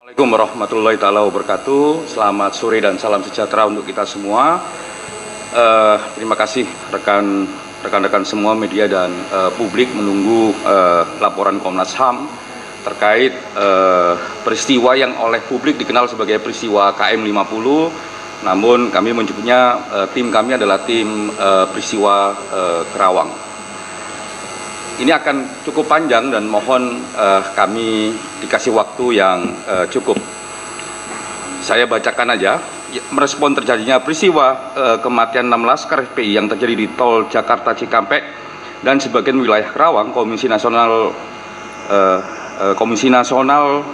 Assalamualaikum warahmatullahi taala wabarakatuh. Selamat sore dan salam sejahtera untuk kita semua. Terima kasih rekan-rekan semua media dan publik menunggu laporan Komnas HAM terkait peristiwa yang oleh publik dikenal sebagai peristiwa KM 50. Namun kami menyebutnya tim kami adalah tim peristiwa Kerawang. Ini akan cukup panjang dan mohon kami dikasih waktu yang cukup. Saya bacakan aja. Merespon terjadinya peristiwa kematian 6 laskar FPI yang terjadi di tol Jakarta Cikampek dan sebagian wilayah Kerawang, Komisi Nasional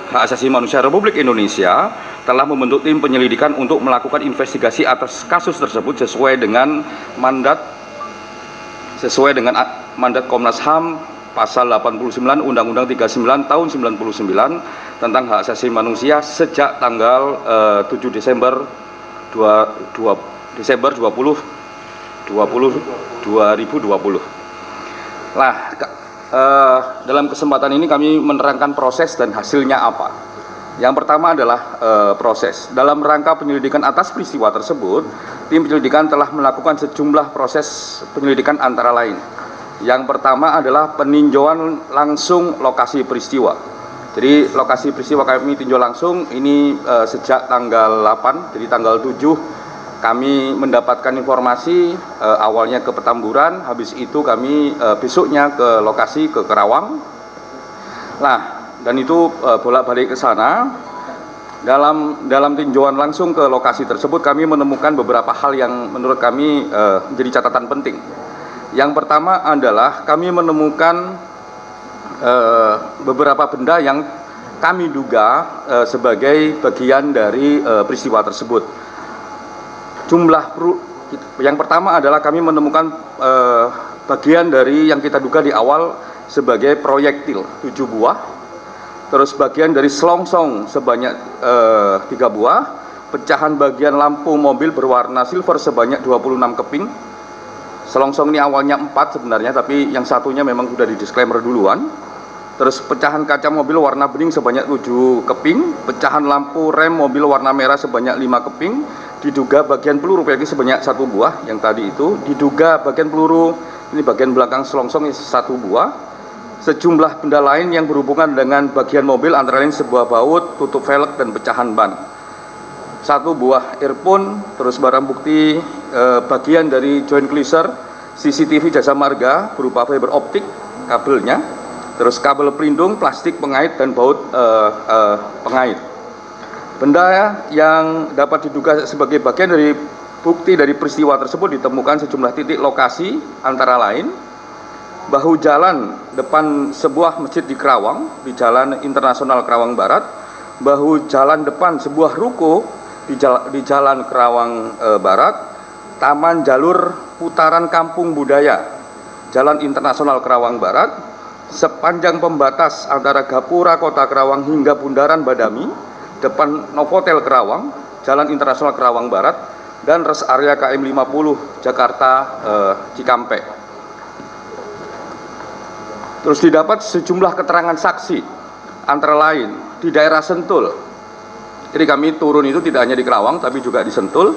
Hak Asasi Manusia Republik Indonesia telah membentuk tim penyelidikan untuk melakukan investigasi atas kasus tersebut sesuai dengan mandat Komnas HAM pasal 89 Undang-Undang 39 tahun 99 tentang hak asasi manusia sejak tanggal 7 Desember 2020. Nah, dalam kesempatan ini kami menerangkan proses dan hasilnya apa. Yang pertama adalah proses. Dalam rangka penyelidikan atas peristiwa tersebut, tim penyelidikan telah melakukan sejumlah proses penyelidikan antara lain. Yang pertama adalah peninjauan langsung lokasi peristiwa. Jadi lokasi peristiwa kami tinjau langsung ini sejak tanggal 8, jadi tanggal 7 kami mendapatkan informasi awalnya ke Petamburan, habis itu kami besoknya ke lokasi ke Kerawang. Nah, dan itu bolak-balik ke sana. Dalam tinjauan langsung ke lokasi tersebut kami menemukan beberapa hal yang menurut kami menjadi catatan penting. Yang pertama adalah kami menemukan beberapa benda yang kami duga sebagai bagian dari peristiwa tersebut. Yang pertama adalah kami menemukan bagian dari yang kita duga di awal sebagai proyektil 7 buah. Terus bagian dari selongsong sebanyak 3 buah, pecahan bagian lampu mobil berwarna silver sebanyak 26 keping. Selongsong ini awalnya 4 sebenarnya, tapi yang satunya memang sudah di disclaimer duluan. Terus pecahan kaca mobil warna bening sebanyak 7 keping, pecahan lampu rem mobil warna merah sebanyak 5 keping, diduga bagian peluru pelek sebanyak 1 buah yang tadi itu, diduga bagian peluru ini bagian belakang selongsong 1 buah. Sejumlah benda lain yang berhubungan dengan bagian mobil antara lain sebuah baut, tutup velg dan pecahan ban. 1 buah earphone, terus barang bukti bagian dari joint cleaser CCTV Jasa Marga berupa fiber optik kabelnya, terus kabel pelindung, plastik pengait dan baut pengait. Benda yang dapat diduga sebagai bagian dari bukti dari peristiwa tersebut ditemukan sejumlah titik lokasi antara lain bahu jalan depan sebuah masjid di Kerawang, di Jalan Internasional Kerawang Barat, bahu jalan depan sebuah ruko di Jalan Kerawang Barat, taman jalur putaran kampung budaya Jalan Internasional Kerawang Barat, sepanjang pembatas antara Gapura Kota Kerawang hingga Bundaran Badami, depan Novotel Kerawang, Jalan Internasional Kerawang Barat, dan rest area KM 50 Jakarta Cikampek. Terus didapat sejumlah keterangan saksi antara lain di daerah Sentul. Jadi kami turun itu tidak hanya di Kerawang tapi juga di Sentul.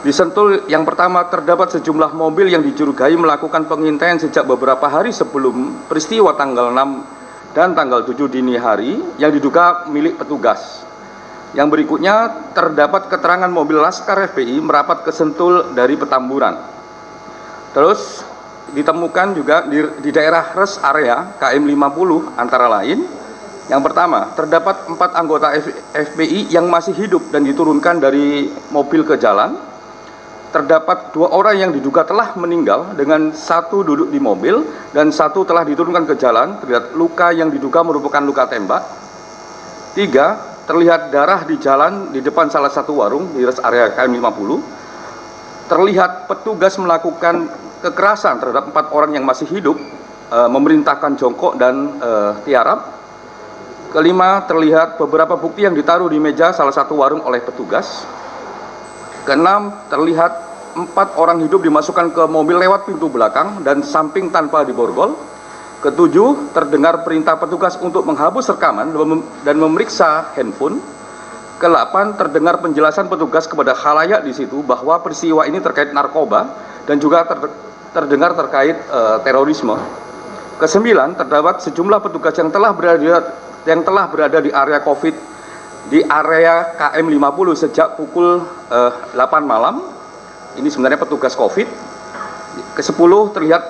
Di Sentul yang pertama terdapat sejumlah mobil yang dicurigai melakukan pengintaian sejak beberapa hari sebelum peristiwa tanggal 6 dan tanggal 7 dini hari yang diduga milik petugas. Yang berikutnya terdapat keterangan mobil Laskar FPI merapat ke Sentul dari Petamburan. Terus ditemukan juga di daerah rest area KM 50 antara lain. Yang pertama, terdapat 4 anggota FPI yang masih hidup dan diturunkan dari mobil ke jalan. Terdapat 2 orang yang diduga telah meninggal dengan 1 duduk di mobil dan 1 telah diturunkan ke jalan. Terlihat luka yang diduga merupakan luka tembak. 3, terlihat darah di jalan di depan salah satu warung di rest area KM 50. Terlihat petugas melakukan kekerasan terhadap 4 orang yang masih hidup, memerintahkan jongkok dan tiarap. Kelima, terlihat beberapa bukti yang ditaruh di meja salah satu warung oleh petugas. Keenam, terlihat 4 orang hidup dimasukkan ke mobil lewat pintu belakang dan samping tanpa diborgol. Ketujuh, terdengar perintah petugas untuk menghapus rekaman dan memeriksa handphone. ke-8 terdengar penjelasan petugas kepada khalayak di situ bahwa peristiwa ini terkait narkoba dan juga terdengar terkait terorisme. Ke-9 terdapat sejumlah petugas yang telah berada di area COVID di area KM 50 sejak pukul 8 malam. Ini sebenarnya petugas COVID. Ke-10 terlihat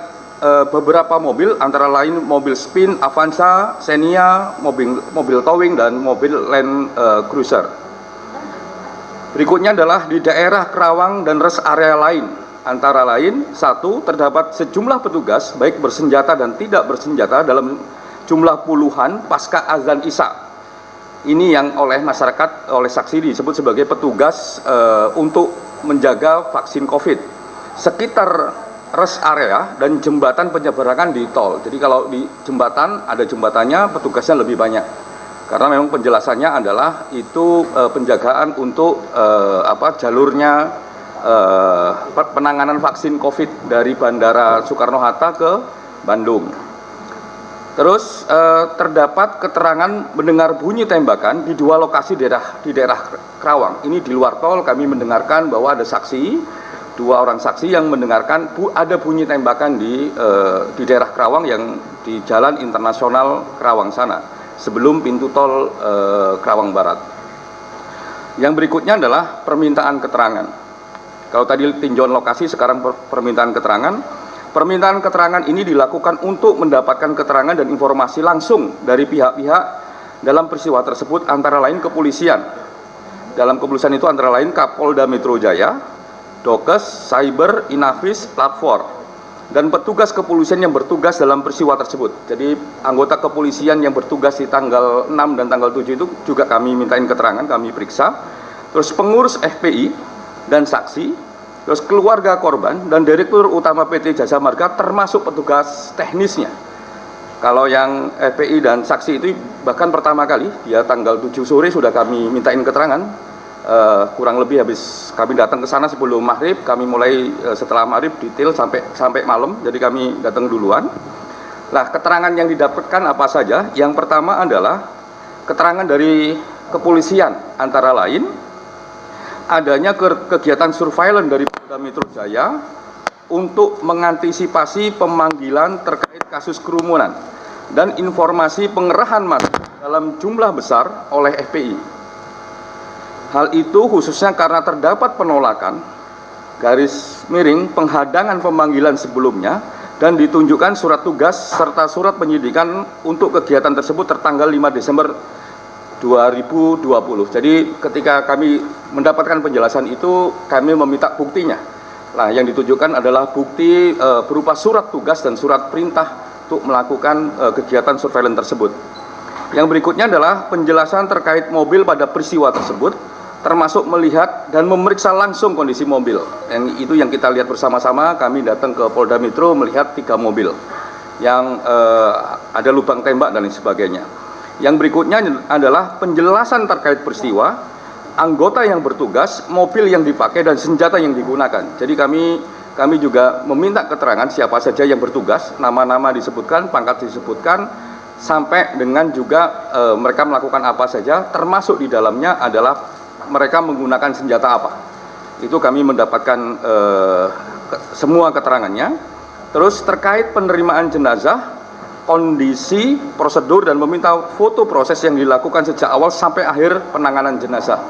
beberapa mobil, antara lain mobil Spin, Avanza, Xenia, mobil towing dan mobil Land Cruiser. Berikutnya adalah di daerah Kerawang dan rest area lain, antara lain 1 terdapat sejumlah petugas baik bersenjata dan tidak bersenjata dalam jumlah puluhan pasca azan Isya. Ini yang oleh masyarakat, oleh saksi disebut sebagai petugas untuk menjaga vaksin COVID sekitar rest area dan jembatan penyeberangan di tol. Jadi kalau di jembatan ada jembatannya, petugasnya lebih banyak. Karena memang penjelasannya adalah itu penjagaan untuk jalurnya penanganan vaksin COVID dari Bandara Soekarno-Hatta ke Bandung. Terus terdapat keterangan mendengar bunyi tembakan di 2 lokasi di daerah Kerawang. Ini di luar tol kami mendengarkan bahwa ada saksi, 2 orang saksi yang mendengarkan ada bunyi tembakan di daerah Kerawang yang di Jalan Internasional Kerawang sana, sebelum pintu tol Kerawang Barat. Yang berikutnya adalah permintaan keterangan. Kalau tadi tinjauan lokasi, sekarang permintaan keterangan. Permintaan keterangan ini dilakukan untuk mendapatkan keterangan dan informasi langsung dari pihak-pihak dalam peristiwa tersebut, antara lain kepolisian. Dalam kepolisian itu antara lain Kapolda Metro Jaya, Dokes, Cyber, Inavis, Platform, dan petugas kepolisian yang bertugas dalam peristiwa tersebut. Jadi anggota kepolisian yang bertugas di tanggal 6 dan tanggal 7 itu juga kami mintain keterangan, kami periksa. Terus pengurus FPI dan saksi, terus keluarga korban dan Direktur Utama PT Jasa Marga termasuk petugas teknisnya. Kalau yang FPI dan saksi itu bahkan pertama kali, dia tanggal 7 sore sudah kami mintain keterangan. Kurang lebih habis kami datang ke sana sebelum maghrib, kami mulai setelah maghrib detail sampai malam, jadi kami datang duluan. Nah, keterangan yang didapatkan apa saja? Yang pertama adalah keterangan dari kepolisian, antara lain adanya kegiatan surveillance dari Polda Metro Jaya untuk mengantisipasi pemanggilan terkait kasus kerumunan dan informasi pengerahan massa dalam jumlah besar oleh FPI. Hal itu khususnya karena terdapat penolakan, garis miring penghadangan pemanggilan sebelumnya, dan ditunjukkan surat tugas serta surat penyidikan untuk kegiatan tersebut tertanggal 5 Desember 2020. Jadi ketika kami mendapatkan penjelasan itu, kami meminta buktinya. Nah, yang ditujukan adalah bukti berupa surat tugas dan surat perintah untuk melakukan kegiatan surveillance tersebut. Yang berikutnya adalah penjelasan terkait mobil pada peristiwa tersebut, termasuk melihat dan memeriksa langsung kondisi mobil. Yang itu yang kita lihat bersama-sama, kami datang ke Polda Metro melihat 3 mobil yang ada lubang tembak dan lain sebagainya. Yang berikutnya adalah penjelasan terkait peristiwa, anggota yang bertugas, mobil yang dipakai dan senjata yang digunakan. Jadi kami juga meminta keterangan siapa saja yang bertugas, nama-nama disebutkan, pangkat disebutkan, sampai dengan juga mereka melakukan apa saja, termasuk di dalamnya adalah mereka menggunakan senjata apa. Itu kami mendapatkan semua keterangannya. Terus terkait penerimaan jenazah, kondisi, prosedur, dan meminta foto proses yang dilakukan sejak awal sampai akhir penanganan jenazah.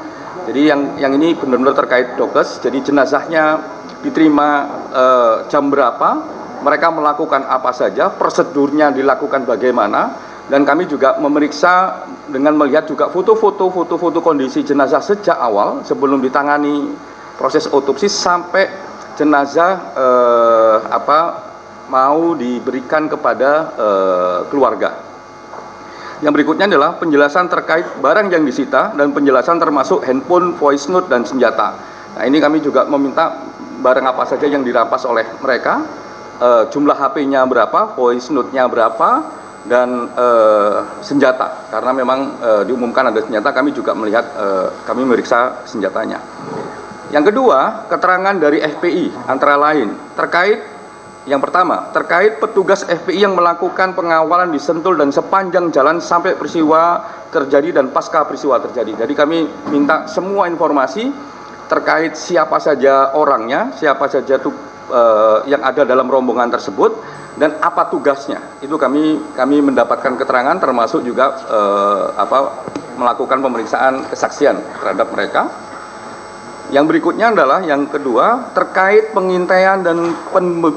Jadi yang ini benar-benar terkait dokes. Jadi jenazahnya diterima jam berapa, mereka melakukan apa saja, prosedurnya dilakukan bagaimana. Dan kami juga memeriksa dengan melihat juga foto-foto kondisi jenazah sejak awal sebelum ditangani proses otopsi sampai jenazah mau diberikan kepada keluarga. Yang berikutnya adalah penjelasan terkait barang yang disita dan penjelasan termasuk handphone, voice note, dan senjata. Nah, ini kami juga meminta barang apa saja yang dirampas oleh mereka, jumlah HP-nya berapa, voice note-nya berapa, dan senjata, karena memang diumumkan ada senjata, kami juga melihat, kami meriksa senjatanya. Yang kedua, keterangan dari FPI antara lain terkait Yang pertama, terkait petugas FPI yang melakukan pengawalan di Sentul dan sepanjang jalan sampai peristiwa terjadi dan pasca peristiwa terjadi. Jadi kami minta semua informasi terkait siapa saja orangnya, siapa saja yang ada dalam rombongan tersebut, dan apa tugasnya. Itu kami mendapatkan keterangan, termasuk juga melakukan pemeriksaan kesaksian terhadap mereka. Yang berikutnya adalah yang kedua, terkait pengintaian dan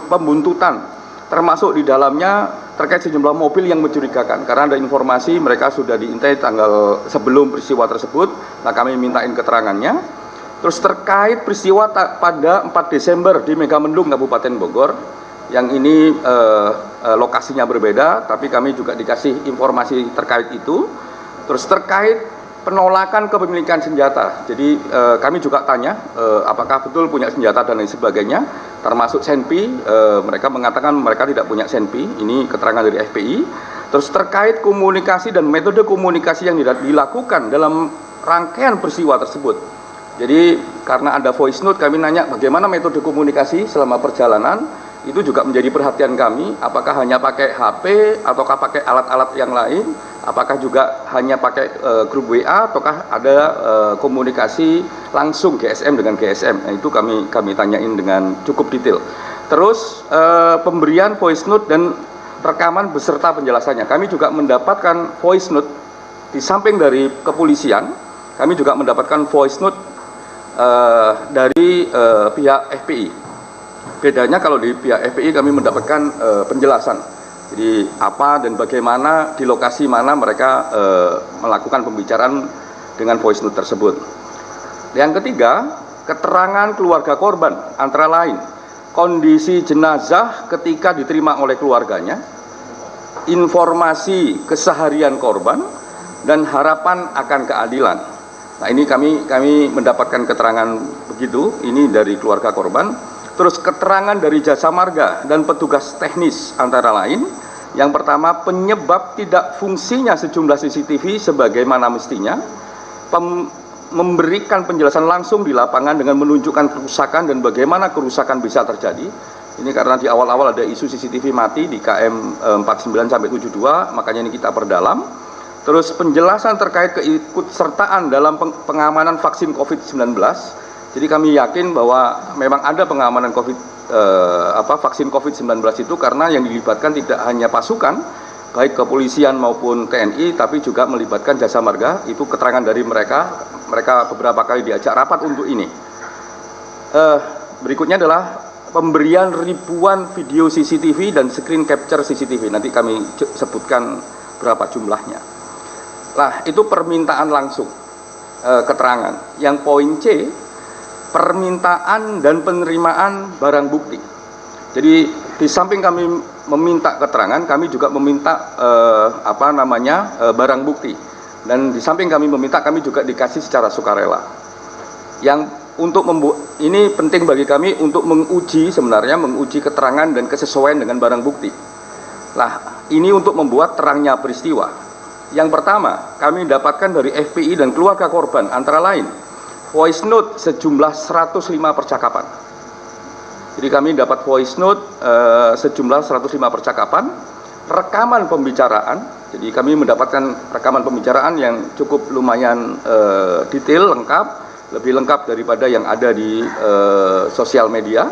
pembuntutan, termasuk di dalamnya terkait sejumlah mobil yang mencurigakan, karena ada informasi mereka sudah diintai tanggal sebelum peristiwa tersebut. Nah, kami mintain keterangannya. Terus terkait peristiwa pada 4 Desember di Megamendung Kabupaten Bogor, yang ini lokasinya berbeda, tapi kami juga dikasih informasi terkait itu. Terus terkait penolakan kepemilikan senjata, jadi kami juga tanya apakah betul punya senjata dan lain sebagainya, termasuk senpi. Mereka mengatakan mereka tidak punya senpi, ini keterangan dari FPI. Terus terkait komunikasi dan metode komunikasi yang dilakukan dalam rangkaian peristiwa tersebut. Jadi karena ada voice note, kami nanya bagaimana metode komunikasi selama perjalanan. Itu juga menjadi perhatian kami, apakah hanya pakai HP ataukah pakai alat-alat yang lain, apakah juga hanya pakai grup WA ataukah ada komunikasi langsung GSM dengan GSM. Nah, itu kami tanyain dengan cukup detail. Terus pemberian voice note dan rekaman beserta penjelasannya. Kami juga mendapatkan voice note di samping dari kepolisian, kami juga mendapatkan voice note dari pihak FPI. Bedanya kalau di pihak FPI kami mendapatkan penjelasan, jadi apa dan bagaimana di lokasi mana mereka melakukan pembicaraan dengan voice note tersebut. Yang ketiga, keterangan keluarga korban, antara lain kondisi jenazah ketika diterima oleh keluarganya, informasi keseharian korban, dan harapan akan keadilan. Nah, ini kami mendapatkan keterangan begitu, ini dari keluarga korban. Terus keterangan dari jasa marga dan petugas teknis, antara lain yang pertama, penyebab tidak fungsinya sejumlah CCTV sebagaimana mestinya, memberikan penjelasan langsung di lapangan dengan menunjukkan kerusakan dan bagaimana kerusakan bisa terjadi. Ini karena di awal-awal ada isu CCTV mati di KM 49-72, makanya ini kita perdalam. Terus penjelasan terkait keikutsertaan dalam pengamanan vaksin COVID-19. Jadi kami yakin bahwa memang ada pengamanan vaksin COVID-19 itu, karena yang dilibatkan tidak hanya pasukan, baik kepolisian maupun TNI, tapi juga melibatkan jasa marga. Itu keterangan dari mereka beberapa kali diajak rapat untuk ini. Berikutnya adalah pemberian ribuan video CCTV dan screen capture CCTV. Nanti kami sebutkan berapa jumlahnya. Lah, itu permintaan langsung keterangan. Yang poin C, permintaan dan penerimaan barang bukti. Jadi di samping kami meminta keterangan, kami juga meminta barang bukti. Dan di samping kami meminta, kami juga dikasih secara sukarela. Yang untuk ini penting bagi kami untuk menguji keterangan dan kesesuaian dengan barang bukti. Lah, ini untuk membuat terangnya peristiwa. Yang pertama, kami dapatkan dari FPI dan keluarga korban, antara lain voice note sejumlah 105 percakapan. Jadi kami dapat voice note sejumlah 105 percakapan, rekaman pembicaraan. Jadi kami mendapatkan rekaman pembicaraan yang cukup lumayan detail, lengkap, lebih lengkap daripada yang ada di sosial media.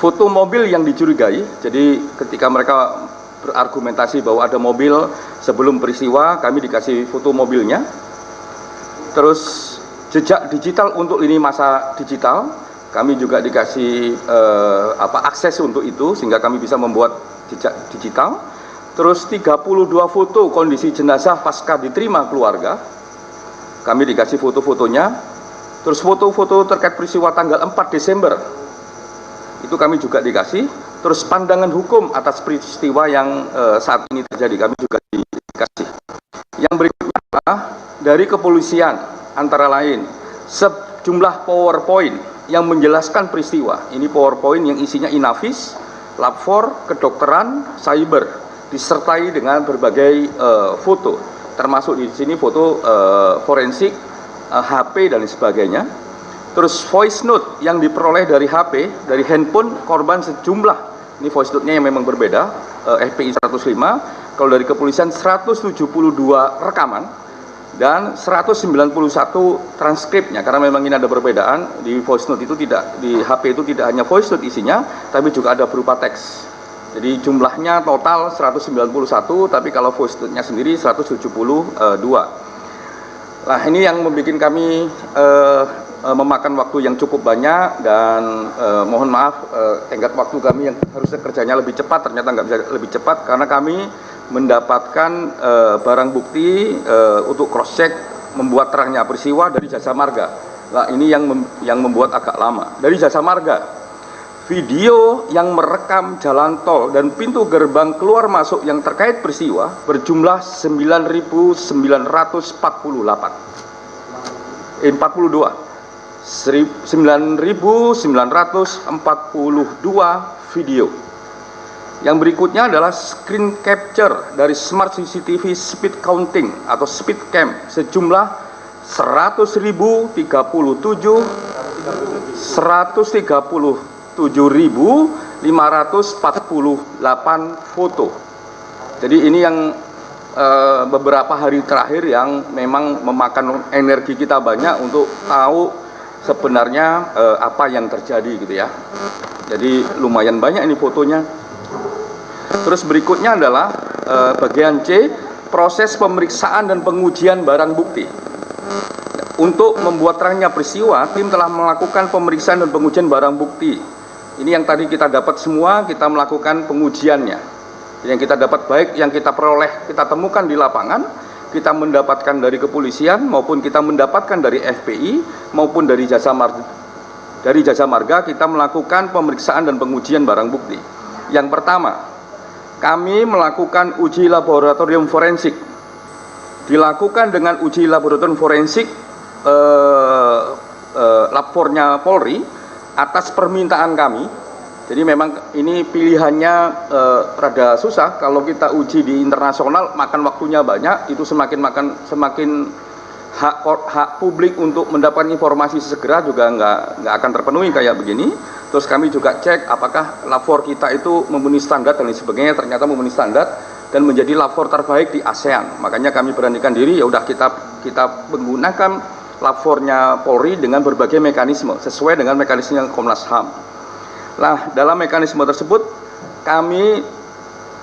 Foto mobil yang dicurigai. Jadi ketika mereka berargumentasi bahwa ada mobil sebelum peristiwa, kami dikasih foto mobilnya. Terus jejak digital untuk lini masa digital, kami juga dikasih akses untuk itu, sehingga kami bisa membuat jejak digital. Terus 32 foto kondisi jenazah pasca diterima keluarga, kami dikasih foto-fotonya. Terus foto-foto terkait peristiwa tanggal 4 Desember, itu kami juga dikasih. Terus pandangan hukum atas peristiwa yang saat ini terjadi, kami juga dikasih. Yang berikutnya adalah dari kepolisian, antara lain sejumlah PowerPoint yang menjelaskan peristiwa. Ini PowerPoint yang isinya Inavis, Lab 4, kedokteran, cyber, disertai dengan berbagai foto, termasuk di sini foto forensik, HP dan sebagainya. Terus voice note yang diperoleh dari HP, dari handphone korban sejumlah, ini voice note-nya yang memang berbeda, FPI 105, kalau dari kepolisian 172 rekaman, dan 191 transkripnya, karena memang ini ada perbedaan, di voice note itu tidak, di HP itu tidak hanya voice note isinya, tapi juga ada berupa teks. Jadi jumlahnya total 191, tapi kalau voice note-nya sendiri 172. Nah, ini yang membuat kami memakan waktu yang cukup banyak, dan mohon maaf tenggat waktu kami yang harusnya kerjanya lebih cepat ternyata nggak bisa lebih cepat karena kami mendapatkan barang bukti untuk cross check membuat terangnya peristiwa dari Jasa Marga. Nah, ini yang membuat agak lama. Dari Jasa Marga, video yang merekam jalan tol dan pintu gerbang keluar masuk yang terkait peristiwa berjumlah 9.942 video. Yang berikutnya adalah screen capture dari smart CCTV speed counting atau speed cam sejumlah 137.548 foto. Jadi ini yang beberapa hari terakhir yang memang memakan energi kita banyak untuk tahu sebenarnya apa yang terjadi gitu ya. Jadi lumayan banyak ini fotonya. Terus berikutnya adalah bagian C, proses pemeriksaan dan pengujian barang bukti. Untuk membuat terangnya peristiwa, tim telah melakukan pemeriksaan dan pengujian barang bukti. Ini yang tadi kita dapat semua, kita melakukan pengujiannya. Yang kita dapat baik yang kita peroleh, kita temukan di lapangan, kita mendapatkan dari kepolisian maupun kita mendapatkan dari FPI maupun dari Jasa Marga. Dari Jasa Marga kita melakukan pemeriksaan dan pengujian barang bukti. Yang pertama, kami melakukan uji laboratorium forensik. Dilakukan dengan uji laboratorium forensik lapornya Polri atas permintaan kami. Jadi memang ini pilihannya rada susah. Kalau kita uji di internasional makan waktunya banyak, itu semakin hak publik untuk mendapatkan informasi segera juga nggak akan terpenuhi kayak begini. Terus kami juga cek apakah lapor kita itu memenuhi standar dan lain sebagainya, ternyata memenuhi standar dan menjadi lapor terbaik di ASEAN. Makanya kami beranikan diri, ya udah kita menggunakan lapornya Polri dengan berbagai mekanisme sesuai dengan mekanisme Komnas HAM. Nah, dalam mekanisme tersebut kami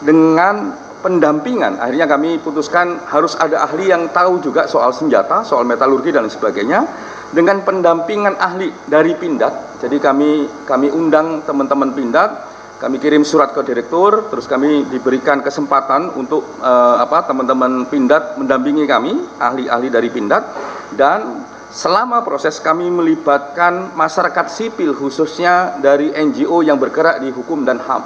dengan pendampingan, akhirnya kami putuskan harus ada ahli yang tahu juga soal senjata, soal metalurgi dan sebagainya, dengan pendampingan ahli dari Pindad. Jadi kami undang teman-teman Pindad, kami kirim surat ke direktur, terus kami diberikan kesempatan untuk teman-teman Pindad mendampingi kami, ahli-ahli dari Pindad, dan selama proses kami melibatkan masyarakat sipil khususnya dari NGO yang bergerak di hukum dan HAM.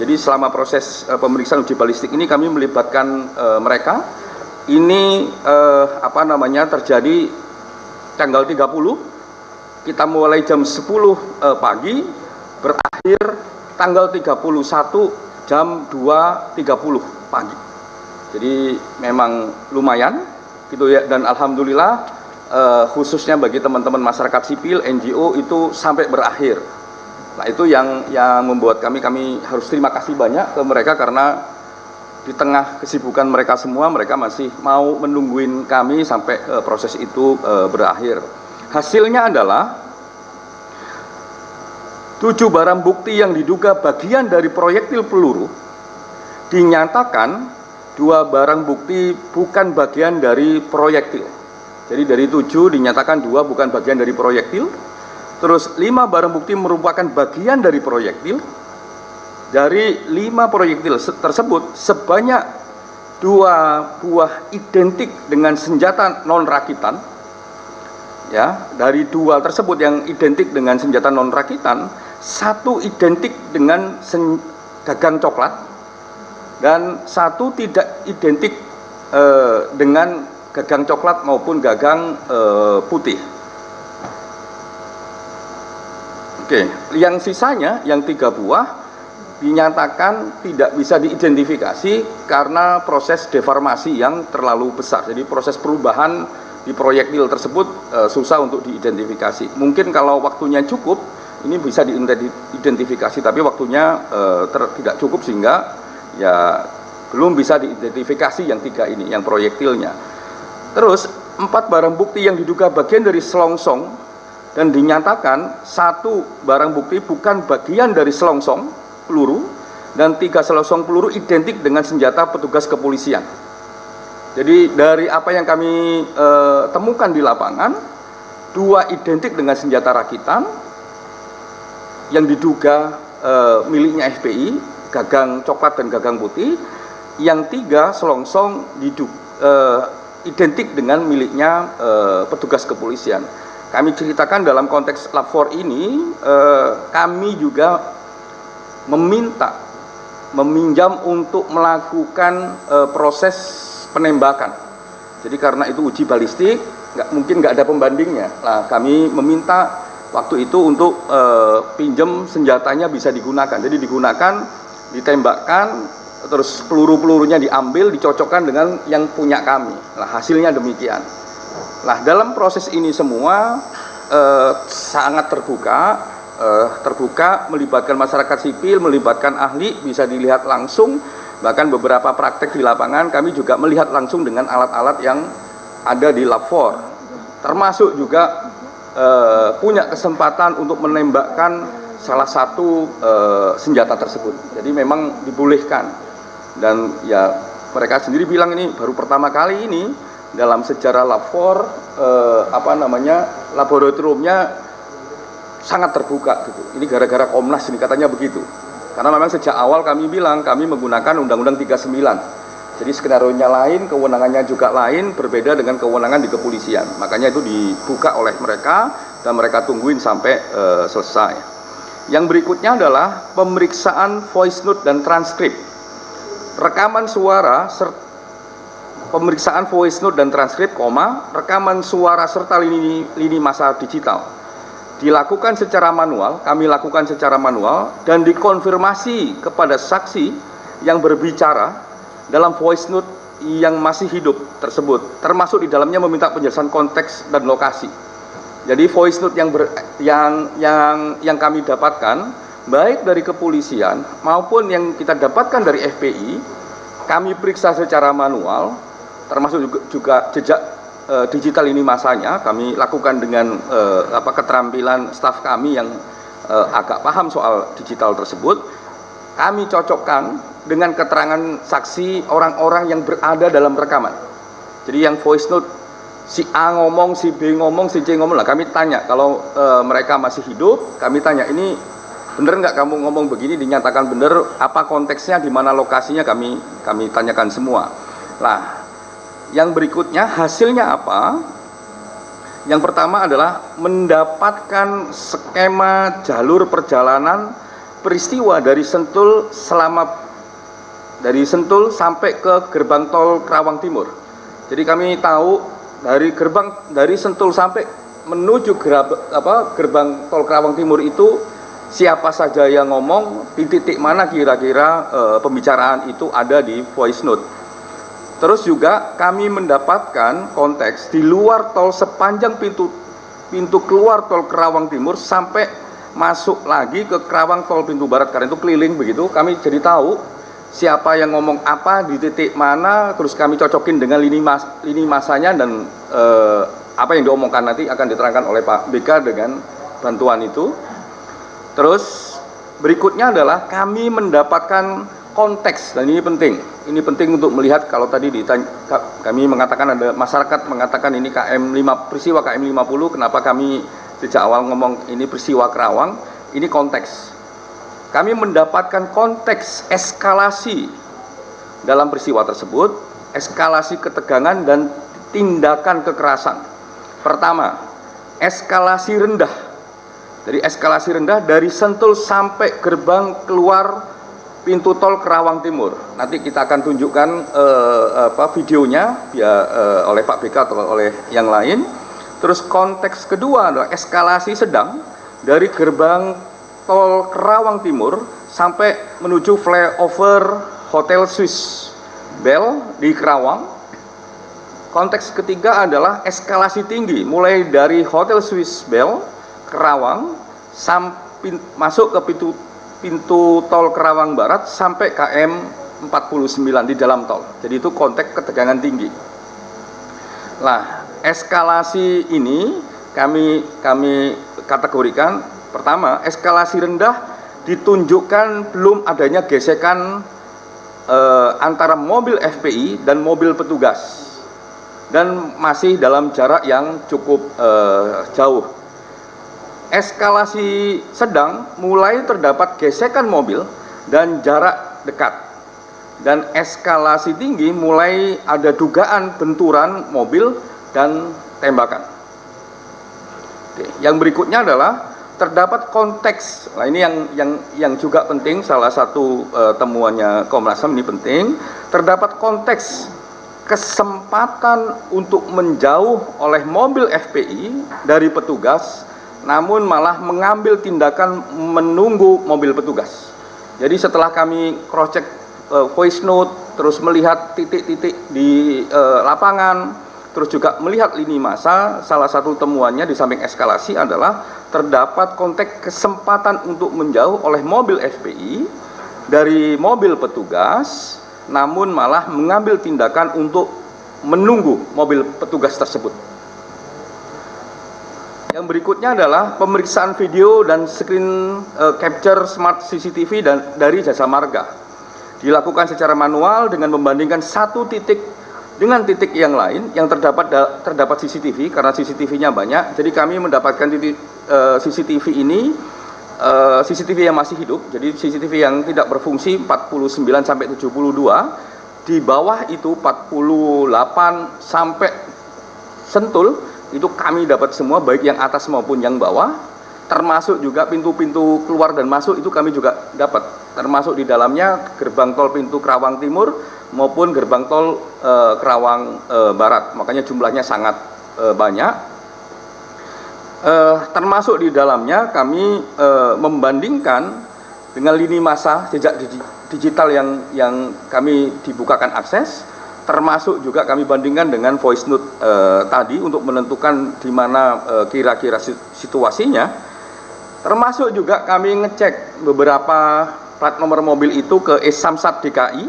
Jadi selama proses pemeriksaan uji balistik ini kami melibatkan mereka. Ini terjadi tanggal 30, kita mulai jam 10 pagi, berakhir tanggal 31 jam 2.30 pagi. Jadi memang lumayan gitu ya, dan alhamdulillah khususnya bagi teman-teman masyarakat sipil, NGO itu sampai berakhir. Nah, itu yang membuat kami harus terima kasih banyak ke mereka karena di tengah kesibukan mereka semua, mereka masih mau menungguin kami sampai proses itu berakhir. Hasilnya adalah 7 barang bukti yang diduga bagian dari proyektil peluru dinyatakan 2 barang bukti bukan bagian dari proyektil. Jadi dari 7 dinyatakan 2 bukan bagian dari proyektil. Terus 5 barang bukti merupakan bagian dari proyektil. Dari 5 proyektil tersebut sebanyak 2 buah identik dengan senjata non rakitan. Ya, dari 2 tersebut yang identik dengan senjata non rakitan, 1 identik dengan gagang coklat dan 1 tidak identik dengan gagang coklat maupun gagang putih. Oke, yang sisanya yang 3 buah dinyatakan tidak bisa diidentifikasi karena proses deformasi yang terlalu besar. Jadi proses perubahan di proyektil tersebut susah untuk diidentifikasi. Mungkin kalau waktunya cukup, ini bisa diidentifikasi, tapi waktunya tidak cukup sehingga ya belum bisa diidentifikasi yang 3 ini, yang proyektilnya. Terus 4 barang bukti yang diduga bagian dari selongsong dan dinyatakan 1 barang bukti bukan bagian dari selongsong peluru dan 3 selongsong peluru identik dengan senjata petugas kepolisian. Jadi dari apa yang kami temukan di lapangan, 2 identik dengan senjata rakitan yang diduga miliknya FPI, gagang coklat dan gagang putih. Yang 3 selongsong identik dengan miliknya petugas kepolisian. Kami ceritakan dalam konteks lapor ini, kami juga meminjam untuk melakukan proses penembakan. Jadi karena itu uji balistik, mungkin nggak ada pembandingnya. Nah, kami meminta waktu itu untuk pinjam senjatanya bisa digunakan. Jadi digunakan, ditembakkan, terus peluru-pelurunya diambil, dicocokkan dengan yang punya kami. Nah, hasilnya demikian. Nah, dalam proses ini semua sangat terbuka, melibatkan masyarakat sipil, melibatkan ahli, bisa dilihat langsung. Bahkan beberapa praktek di lapangan kami juga melihat langsung dengan alat-alat yang ada di lapor, termasuk juga punya kesempatan untuk menembakkan salah satu senjata tersebut. Jadi memang dibolehkan, dan ya mereka sendiri bilang ini baru pertama kali ini dalam sejarah lapor laboratoriumnya sangat terbuka gitu. Ini gara-gara Komnas ini katanya begitu. Karena memang sejak awal kami bilang kami menggunakan Undang-Undang 39. Jadi skenarionya lain, kewenangannya juga lain, berbeda dengan kewenangan di kepolisian. Makanya itu dibuka oleh mereka dan mereka tungguin sampai selesai. Yang berikutnya adalah pemeriksaan voice note dan transkrip. Rekaman suara pemeriksaan voice note dan transkrip, rekaman suara serta lini masa digital. Dilakukan secara manual, kami lakukan secara manual dan dikonfirmasi kepada saksi yang berbicara dalam voice note yang masih hidup tersebut, termasuk di dalamnya meminta penjelasan konteks dan lokasi. Jadi voice note yang kami dapatkan baik dari kepolisian maupun yang kita dapatkan dari FPI, kami periksa secara manual, termasuk juga jejak digital ini masanya kami lakukan dengan keterampilan staf kami yang agak paham soal digital tersebut. Kami cocokkan dengan keterangan saksi orang-orang yang berada dalam rekaman. Jadi yang voice note si A ngomong, si B ngomong, si C ngomong, lah kami tanya kalau mereka masih hidup, kami tanya ini bener nggak kamu ngomong begini, dinyatakan bener, apa konteksnya, di mana lokasinya, kami tanyakan semua. Lah, yang berikutnya hasilnya apa? Yang pertama adalah mendapatkan skema jalur perjalanan peristiwa dari Sentul sampai ke gerbang tol Kerawang Timur. Jadi kami tahu dari Sentul sampai menuju gerbang tol Kerawang Timur itu siapa saja yang ngomong, di titik mana kira-kira pembicaraan itu ada di voice note. Terus juga kami mendapatkan konteks di luar tol sepanjang pintu keluar tol Kerawang Timur sampai masuk lagi ke Kerawang tol pintu barat, karena itu keliling begitu. Kami jadi tahu siapa yang ngomong apa di titik mana, terus kami cocokin dengan lini masanya dan apa yang diomongkan nanti akan diterangkan oleh Pak BK dengan bantuan itu. Terus berikutnya adalah kami mendapatkan konteks, dan ini penting untuk melihat. Kalau tadi kami mengatakan, ada masyarakat mengatakan ini peristiwa KM 50, kenapa kami sejak awal ngomong ini peristiwa Kerawang, ini konteks. Kami mendapatkan konteks eskalasi dalam peristiwa tersebut, eskalasi ketegangan dan tindakan kekerasan. Pertama, eskalasi rendah. Jadi eskalasi rendah dari Sentul sampai gerbang keluar pintu tol Kerawang Timur. Nanti kita akan tunjukkan videonya oleh Pak BK atau oleh yang lain. Terus konteks kedua adalah eskalasi sedang dari gerbang tol Kerawang Timur sampai menuju flyover Hotel Swiss Bell di Kerawang. Konteks ketiga adalah eskalasi tinggi, mulai dari Hotel Swiss Bell, Kerawang, masuk ke pintu tol Kerawang Barat sampai KM 49 di dalam tol. Jadi itu konteks ketegangan tinggi. Nah, eskalasi ini kami kategorikan, pertama, eskalasi rendah ditunjukkan belum adanya gesekan antara mobil FPI dan mobil petugas, dan masih dalam jarak yang cukup jauh. Eskalasi sedang mulai terdapat gesekan mobil dan jarak dekat, dan eskalasi tinggi mulai ada dugaan benturan mobil dan tembakan. Oke, yang berikutnya adalah terdapat konteks. Nah, ini yang juga penting, salah satu temuannya Komnas HAM ini penting. Terdapat konteks kesempatan untuk menjauh oleh mobil FPI dari petugas, namun malah mengambil tindakan menunggu mobil petugas. Jadi setelah kami cross check voice note, terus melihat titik-titik di lapangan, terus juga melihat lini massa, salah satu temuannya di samping eskalasi adalah terdapat konteks kesempatan untuk menjauh oleh mobil FPI dari mobil petugas, namun malah mengambil tindakan untuk menunggu mobil petugas tersebut. Yang berikutnya adalah pemeriksaan video dan screen capture smart CCTV dari Jasa Marga. Dilakukan secara manual dengan membandingkan satu titik dengan titik yang lain yang terdapat CCTV, karena CCTV-nya banyak. Jadi kami mendapatkan titik CCTV ini, CCTV yang masih hidup, jadi CCTV yang tidak berfungsi 49 sampai 72, di bawah itu 48 sampai Sentul, itu kami dapat semua, baik yang atas maupun yang bawah, termasuk juga pintu-pintu keluar dan masuk itu kami juga dapat, termasuk di dalamnya gerbang tol pintu Kerawang Timur maupun gerbang tol Kerawang Barat, makanya jumlahnya sangat banyak. Termasuk di dalamnya kami membandingkan dengan lini massa jejak digital yang kami dibukakan akses, termasuk juga kami bandingkan dengan voice note tadi untuk menentukan di mana kira-kira situasinya, termasuk juga kami ngecek beberapa plat nomor mobil itu ke Samsat DKI,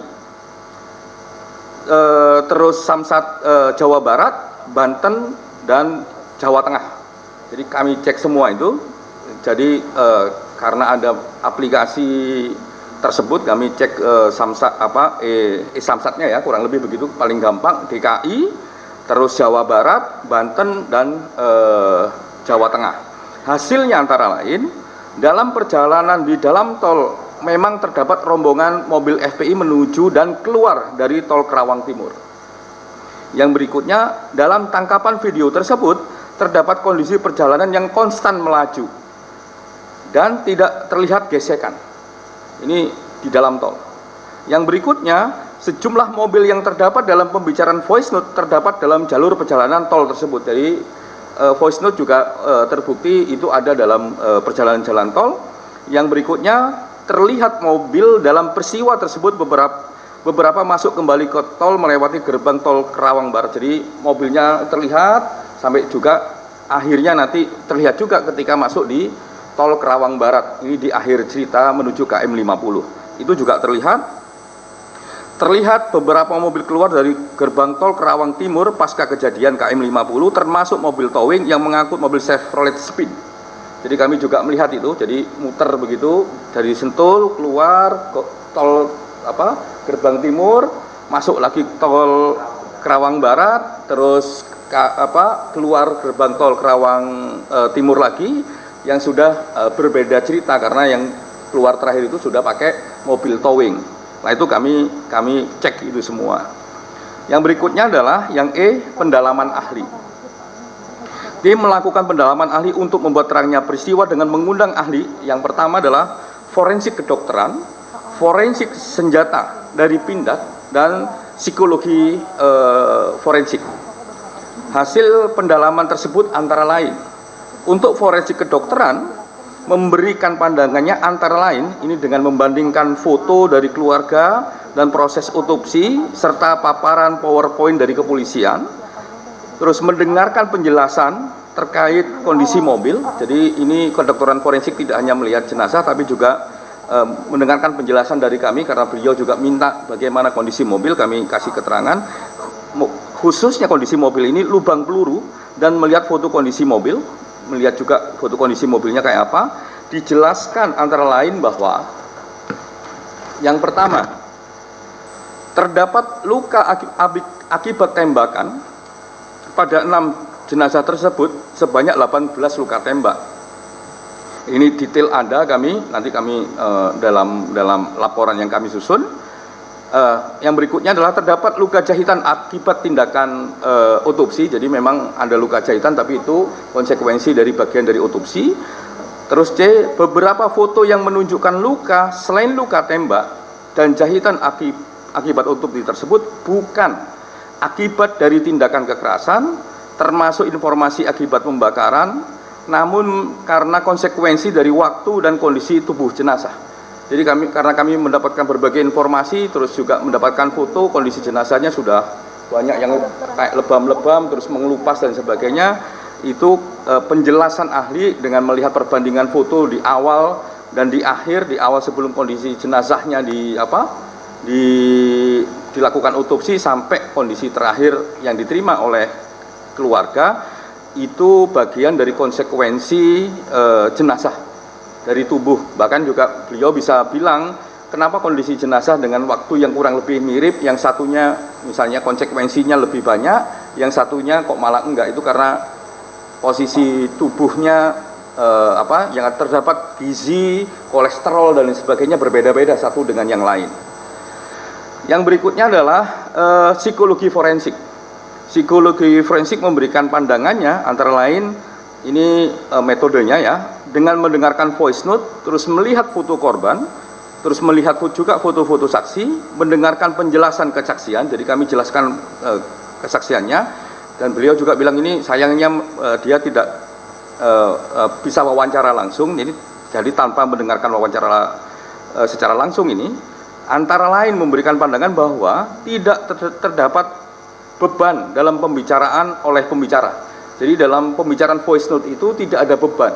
terus Samsat Jawa Barat, Banten, dan Jawa Tengah. Jadi kami cek semua itu. Jadi karena ada aplikasi tersebut, kami cek Samsat Samsatnya ya, kurang lebih begitu, paling gampang DKI, terus Jawa Barat, Banten, dan Jawa Tengah. Hasilnya antara lain, dalam perjalanan di dalam tol memang terdapat rombongan mobil FPI menuju dan keluar dari tol Kerawang Timur. Yang berikutnya, dalam tangkapan video tersebut terdapat kondisi perjalanan yang konstan melaju dan tidak terlihat gesekan. Ini di dalam tol. Yang berikutnya, sejumlah mobil yang terdapat dalam pembicaraan voice note terdapat dalam jalur perjalanan tol tersebut. Jadi voice note juga terbukti itu ada dalam perjalanan jalan tol. Yang berikutnya, terlihat mobil dalam peristiwa tersebut beberapa masuk kembali ke tol melewati gerbang tol Kerawang Barat. Jadi mobilnya terlihat sampai juga akhirnya nanti terlihat juga ketika masuk di tol Kerawang Barat. Ini di akhir cerita menuju KM 50. Itu juga terlihat beberapa mobil keluar dari gerbang tol Kerawang Timur pasca kejadian KM 50, termasuk mobil towing yang mengangkut mobil Chevrolet Spin. Jadi kami juga melihat itu, jadi muter begitu dari Sentul keluar ke tol gerbang timur, masuk lagi tol Kerawang Barat, terus keluar gerbang tol Kerawang Timur lagi, yang sudah berbeda cerita karena yang keluar terakhir itu sudah pakai mobil towing. Nah itu kami cek itu semua. Yang berikutnya adalah yang pendalaman ahli. Tim melakukan pendalaman ahli untuk membuat terangnya peristiwa dengan mengundang ahli. Yang pertama adalah forensik kedokteran, forensik senjata dari Pindad, dan psikologi forensik. Hasil pendalaman tersebut antara lain, untuk forensik kedokteran memberikan pandangannya antara lain ini dengan membandingkan foto dari keluarga dan proses otopsi serta paparan PowerPoint dari kepolisian, terus mendengarkan penjelasan terkait kondisi mobil. Jadi ini kedokteran forensik tidak hanya melihat jenazah tapi juga mendengarkan penjelasan dari kami, karena beliau juga minta bagaimana kondisi mobil, kami kasih keterangan khususnya kondisi mobil ini lubang peluru, dan melihat foto kondisi mobil, melihat juga foto kondisi mobilnya kayak apa. Dijelaskan antara lain bahwa yang pertama, terdapat luka akibat tembakan pada 6 jenazah tersebut sebanyak 18 luka tembak. Ini detail ada nanti kami dalam laporan yang kami susun. Yang berikutnya adalah terdapat luka jahitan akibat tindakan otopsi. Jadi memang ada luka jahitan, tapi itu konsekuensi dari bagian dari otopsi. Terus C, beberapa foto yang menunjukkan luka selain luka tembak dan jahitan akibat otopsi tersebut bukan akibat dari tindakan kekerasan, termasuk informasi akibat pembakaran, namun karena konsekuensi dari waktu dan kondisi tubuh jenazah. Jadi karena kami mendapatkan berbagai informasi, terus juga mendapatkan foto, kondisi jenazahnya sudah banyak yang kayak lebam-lebam, terus mengelupas dan sebagainya. Itu penjelasan ahli dengan melihat perbandingan foto di awal dan di akhir, di awal sebelum kondisi jenazahnya dilakukan otopsi sampai kondisi terakhir yang diterima oleh keluarga, itu bagian dari konsekuensi jenazah dari tubuh. Bahkan juga beliau bisa bilang kenapa kondisi jenazah dengan waktu yang kurang lebih mirip, yang satunya misalnya konsekuensinya lebih banyak, yang satunya kok malah enggak, itu karena posisi tubuhnya yang terdapat gizi, kolesterol dan lain sebagainya berbeda-beda satu dengan yang lain. Yang berikutnya adalah psikologi forensik. Psikologi forensik memberikan pandangannya antara lain ini metodenya ya, dengan mendengarkan voice note, terus melihat foto korban, terus melihat juga foto-foto saksi, mendengarkan penjelasan kesaksian. Jadi kami jelaskan kesaksiannya, dan beliau juga bilang ini sayangnya dia tidak bisa wawancara langsung, jadi tanpa mendengarkan wawancara secara langsung ini, antara lain memberikan pandangan bahwa tidak terdapat beban dalam pembicaraan oleh pembicara. Jadi dalam pembicaraan voice note itu tidak ada beban.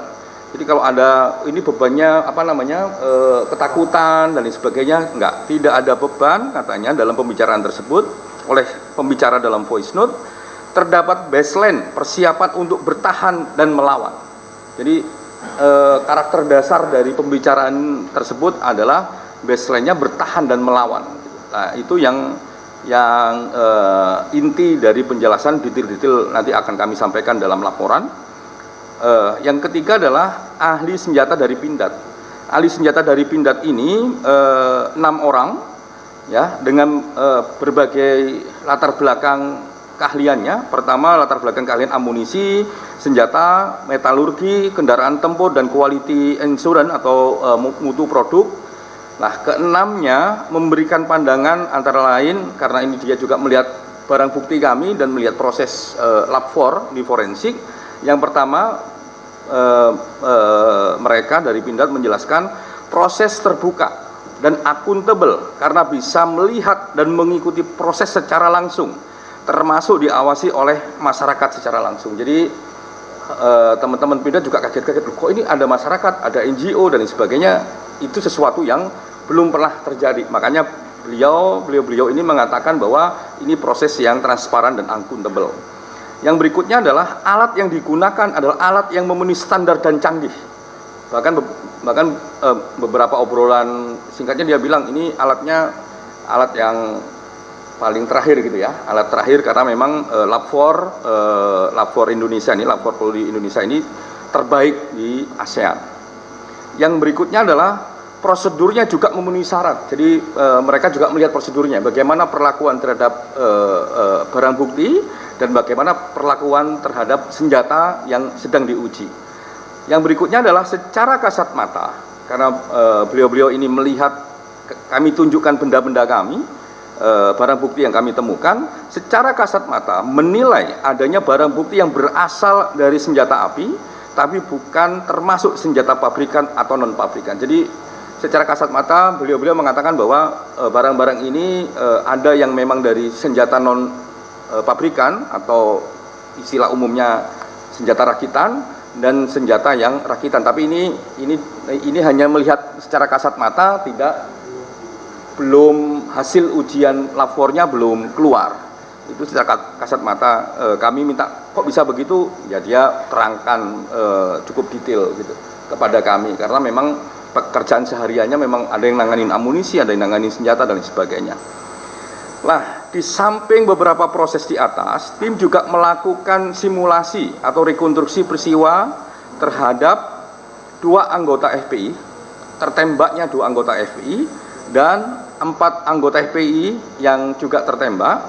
Jadi kalau ada ini bebannya ketakutan dan lain sebagainya, enggak, tidak ada beban katanya dalam pembicaraan tersebut oleh pembicara dalam voice note. Terdapat baseline persiapan untuk bertahan dan melawan. Jadi karakter dasar dari pembicaraan tersebut adalah baseline-nya bertahan dan melawan. Nah, itu yang inti dari penjelasan, detail-detail nanti akan kami sampaikan dalam laporan. Yang ketiga adalah ahli senjata dari Pindad. Ahli senjata dari Pindad ini 6 orang ya, dengan berbagai latar belakang keahliannya. Pertama, latar belakang keahlian amunisi, senjata, metalurgi, kendaraan tempur, dan quality insurance atau mutu produk. Nah, keenamnya memberikan pandangan antara lain, karena ini dia juga melihat barang bukti kami dan melihat proses lab 4 di forensik. Yang pertama, mereka dari Pindad menjelaskan proses terbuka dan akuntabel karena bisa melihat dan mengikuti proses secara langsung, termasuk diawasi oleh masyarakat secara langsung. Jadi teman-teman Pindad juga kaget-kaget, kok ini ada masyarakat, ada NGO dan sebagainya. Itu sesuatu yang belum pernah terjadi. Makanya beliau ini mengatakan bahwa ini proses yang transparan dan akuntabel. Yang berikutnya adalah alat yang digunakan adalah alat yang memenuhi standar dan canggih. Bahkan beberapa obrolan singkatnya dia bilang ini alatnya alat yang paling terakhir gitu ya, alat terakhir, karena memang lab 4 Indonesia ini, lab 4 Polri Indonesia ini terbaik di ASEAN. Yang berikutnya adalah prosedurnya juga memenuhi syarat. Jadi mereka juga melihat prosedurnya, bagaimana perlakuan terhadap barang bukti dan bagaimana perlakuan terhadap senjata yang sedang diuji. Yang berikutnya adalah secara kasat mata, karena beliau-beliau ini melihat, kami tunjukkan benda-benda kami, barang bukti yang kami temukan, secara kasat mata menilai adanya barang bukti yang berasal dari senjata api, tapi bukan termasuk senjata pabrikan atau non pabrikan. Jadi secara kasat mata beliau-beliau mengatakan bahwa barang-barang ini ada yang memang dari senjata non pabrikan atau istilah umumnya senjata rakitan dan senjata yang rakitan. Tapi ini hanya melihat secara kasat mata, belum hasil ujian labornya belum keluar. Itu secara kasat mata. Kami minta kok bisa begitu, ya dia terangkan cukup detail gitu kepada kami, karena memang pekerjaan sehariannya memang ada yang nanganin amunisi, ada yang nanganin senjata dan sebagainya. Nah, di samping beberapa proses di atas, tim juga melakukan simulasi atau rekonstruksi peristiwa terhadap 2 anggota FPI, tertembaknya 2 anggota FPI dan 4 anggota FPI yang juga tertembak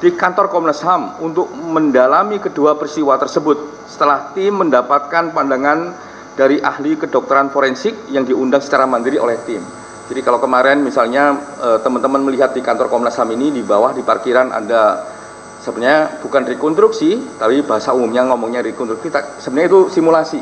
di kantor Komnas HAM untuk mendalami kedua peristiwa tersebut setelah tim mendapatkan pandangan dari ahli kedokteran forensik yang diundang secara mandiri oleh tim. Jadi kalau kemarin misalnya teman-teman melihat di kantor Komnas HAM ini, di bawah di parkiran ada, sebenarnya bukan rekonstruksi, tapi bahasa umumnya ngomongnya rekonstruksi, sebenarnya itu simulasi,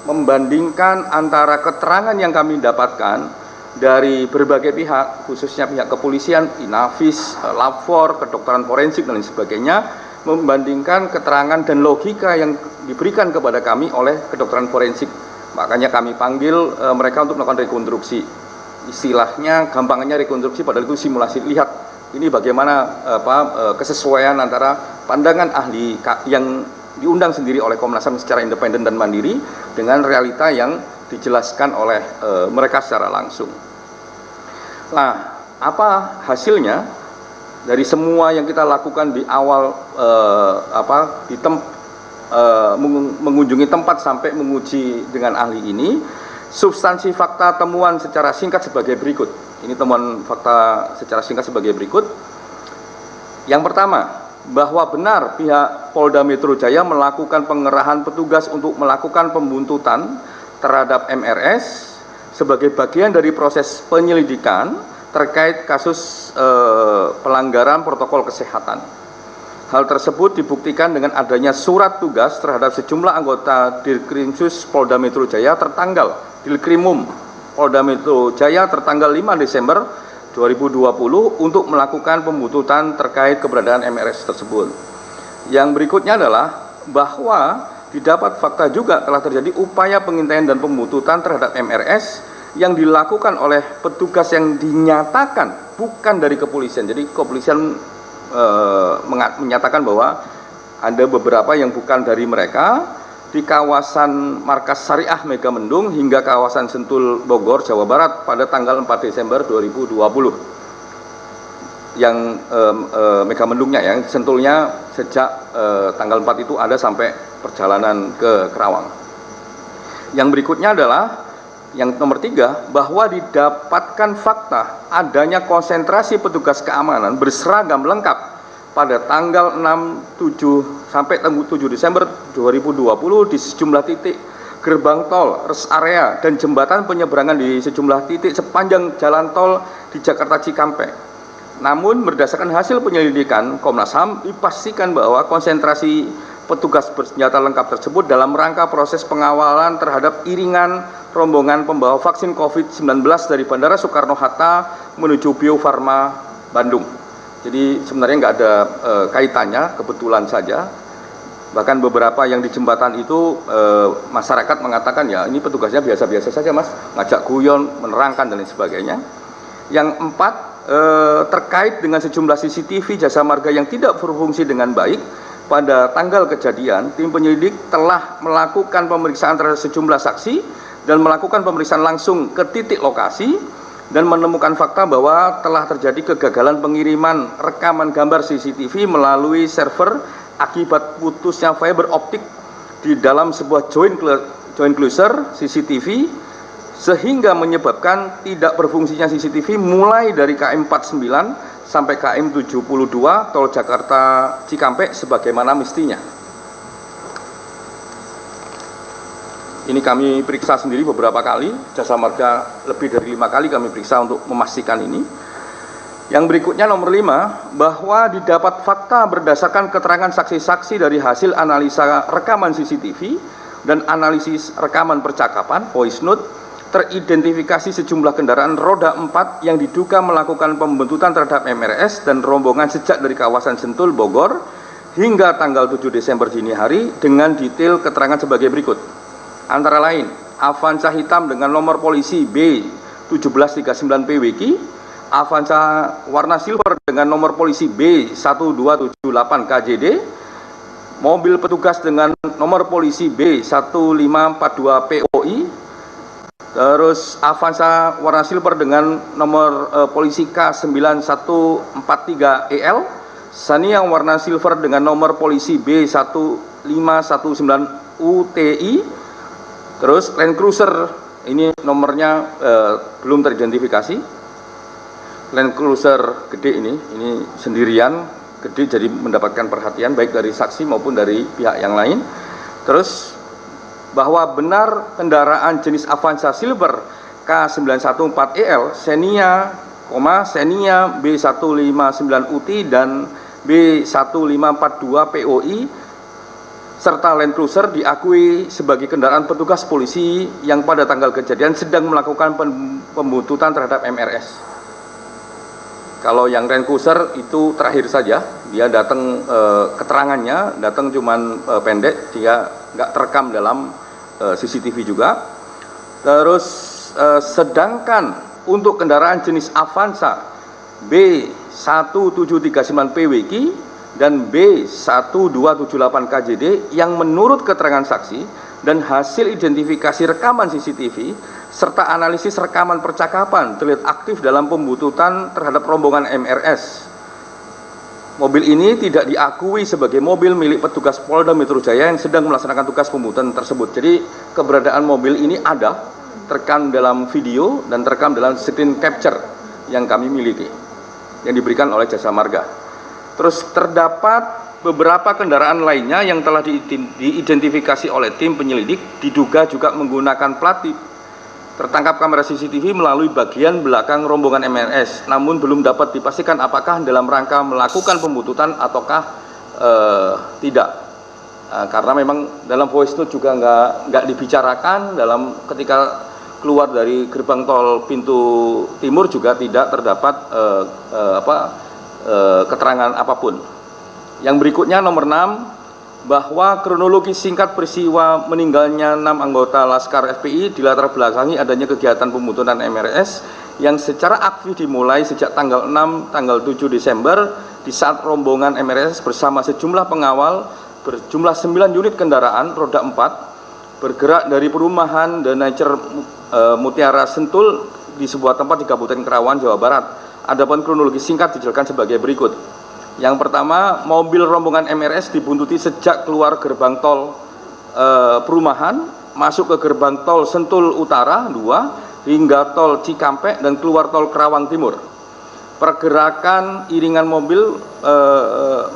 membandingkan antara keterangan yang kami dapatkan dari berbagai pihak, khususnya pihak kepolisian, Inavis, Lapor, kedokteran forensik dan lain sebagainya, membandingkan keterangan dan logika yang diberikan kepada kami oleh kedokteran forensik. Makanya kami panggil mereka untuk melakukan rekonstruksi. Istilahnya, gampangannya rekonstruksi, padahal itu simulasi. Lihat ini bagaimana kesesuaian antara pandangan ahli yang diundang sendiri oleh Komnas HAM secara independen dan mandiri dengan realita yang dijelaskan oleh mereka secara langsung. Nah, apa hasilnya? Dari semua yang kita lakukan di awal mengunjungi tempat sampai menguji dengan ahli ini, substansi fakta temuan secara singkat sebagai berikut. Ini temuan fakta secara singkat sebagai berikut. Yang pertama, bahwa benar pihak Polda Metro Jaya melakukan pengerahan petugas untuk melakukan pembuntutan terhadap MRS sebagai bagian dari proses penyelidikan terkait kasus pelanggaran protokol kesehatan. Hal tersebut dibuktikan dengan adanya surat tugas terhadap sejumlah anggota Dirkrimsus Polda Metro Jaya tertanggal Dirkrimum Polda Metro Jaya tertanggal 5 Desember 2020 untuk melakukan pembuntutan terkait keberadaan MRS tersebut. Yang berikutnya adalah bahwa didapat fakta juga telah terjadi upaya pengintaian dan pembuntutan terhadap MRS yang dilakukan oleh petugas yang dinyatakan bukan dari kepolisian. Jadi kepolisian menyatakan bahwa ada beberapa yang bukan dari mereka di kawasan Markas Syariah Megamendung hingga kawasan Sentul Bogor, Jawa Barat pada tanggal 4 Desember 2020. Yang Megamendungnya, yang Sentulnya sejak tanggal 4 itu ada sampai perjalanan ke Kerawang. Yang berikutnya adalah yang nomor 3, bahwa didapatkan fakta adanya konsentrasi petugas keamanan berseragam lengkap pada tanggal 6, 7 sampai 7 Desember 2020 di sejumlah titik gerbang tol, rest area dan jembatan penyeberangan di sejumlah titik sepanjang jalan tol di Jakarta Cikampek. Namun berdasarkan hasil penyelidikan Komnas HAM dipastikan bahwa konsentrasi petugas bersenjata lengkap tersebut dalam rangka proses pengawalan terhadap iringan rombongan pembawa vaksin COVID-19 dari Bandara Soekarno-Hatta menuju Bio Farma Bandung. Jadi sebenarnya nggak ada kaitannya, kebetulan saja. Bahkan beberapa yang di jembatan itu masyarakat mengatakan ya ini petugasnya biasa-biasa saja mas, ngajak guyon, menerangkan dan lain sebagainya. Yang 4, terkait dengan sejumlah CCTV jasa marga yang tidak berfungsi dengan baik. Pada tanggal kejadian, tim penyelidik telah melakukan pemeriksaan terhadap sejumlah saksi dan melakukan pemeriksaan langsung ke titik lokasi dan menemukan fakta bahwa telah terjadi kegagalan pengiriman rekaman gambar CCTV melalui server akibat putusnya fiber optik di dalam sebuah joint closure CCTV sehingga menyebabkan tidak berfungsinya CCTV mulai dari KM 49 sampai KM 72 tol Jakarta Cikampek sebagaimana mestinya. Ini kami periksa sendiri beberapa kali, jasa marga lebih dari 5 kali kami periksa untuk memastikan ini. Yang berikutnya nomor 5, bahwa didapat fakta berdasarkan keterangan saksi-saksi dari hasil analisa rekaman CCTV dan analisis rekaman percakapan, voice note, teridentifikasi sejumlah kendaraan roda 4 yang diduga melakukan pembentutan terhadap MRS dan rombongan sejak dari kawasan Sentul, Bogor, hingga tanggal 7 Desember dini hari dengan detail keterangan sebagai berikut. Antara lain, Avanza hitam dengan nomor polisi B1739 PWQ, Avanza warna silver dengan nomor polisi B1278 KJD, mobil petugas dengan nomor polisi B1542 POI, terus Avanza warna silver dengan nomor polisi K9143 EL, Xenia warna silver dengan nomor polisi B1519 UTI, terus Land Cruiser ini nomornya belum teridentifikasi. Land Cruiser gede ini sendirian, gede, jadi mendapatkan perhatian baik dari saksi maupun dari pihak yang lain. Terus bahwa benar kendaraan jenis Avanza Silver K914EL Xenia, B159 UT dan B1542 POI serta Land Cruiser diakui sebagai kendaraan petugas polisi yang pada tanggal kejadian sedang melakukan pembuntutan terhadap MRS. Kalau yang Land Cruiser itu terakhir saja, dia datang keterangannya datang cuman pendek, dia nggak terekam dalam CCTV juga. Terus sedangkan untuk kendaraan jenis Avanza B1739 PWQ dan B1278 KJD yang menurut keterangan saksi dan hasil identifikasi rekaman CCTV serta analisis rekaman percakapan terlihat aktif dalam pembuntutan terhadap rombongan MRS. Mobil ini tidak diakui sebagai mobil milik petugas Polda Metro Jaya yang sedang melaksanakan tugas pembuntutan tersebut. Jadi keberadaan mobil ini ada, terekam dalam video dan terekam dalam screen capture yang kami miliki, yang diberikan oleh Jasa Marga. Terus terdapat beberapa kendaraan lainnya yang telah diidentifikasi oleh tim penyelidik, diduga juga menggunakan plat tertangkap kamera CCTV melalui bagian belakang rombongan MRS, namun belum dapat dipastikan apakah dalam rangka melakukan pembuntutan ataukah tidak. Karena memang dalam voice note juga nggak dibicarakan, dalam ketika keluar dari gerbang tol pintu timur juga tidak terdapat keterangan apapun. Yang berikutnya nomor 6, bahwa kronologi singkat peristiwa meninggalnya 6 anggota Laskar FPI dilatar belakangi adanya kegiatan pembuntutan MRS yang secara aktif dimulai sejak tanggal 6 tanggal 7 Desember di saat rombongan MRS bersama sejumlah pengawal berjumlah 9 unit kendaraan roda 4 bergerak dari perumahan The Nature Mutiara Sentul di sebuah tempat di Kabupaten Karawang, Jawa Barat. Adapun kronologi singkat dijelaskan sebagai berikut. Yang pertama, mobil rombongan MRS dibuntuti sejak keluar gerbang tol perumahan, masuk ke gerbang tol Sentul Utara 2 hingga tol Cikampek dan keluar tol Karawang Timur. Pergerakan iringan mobil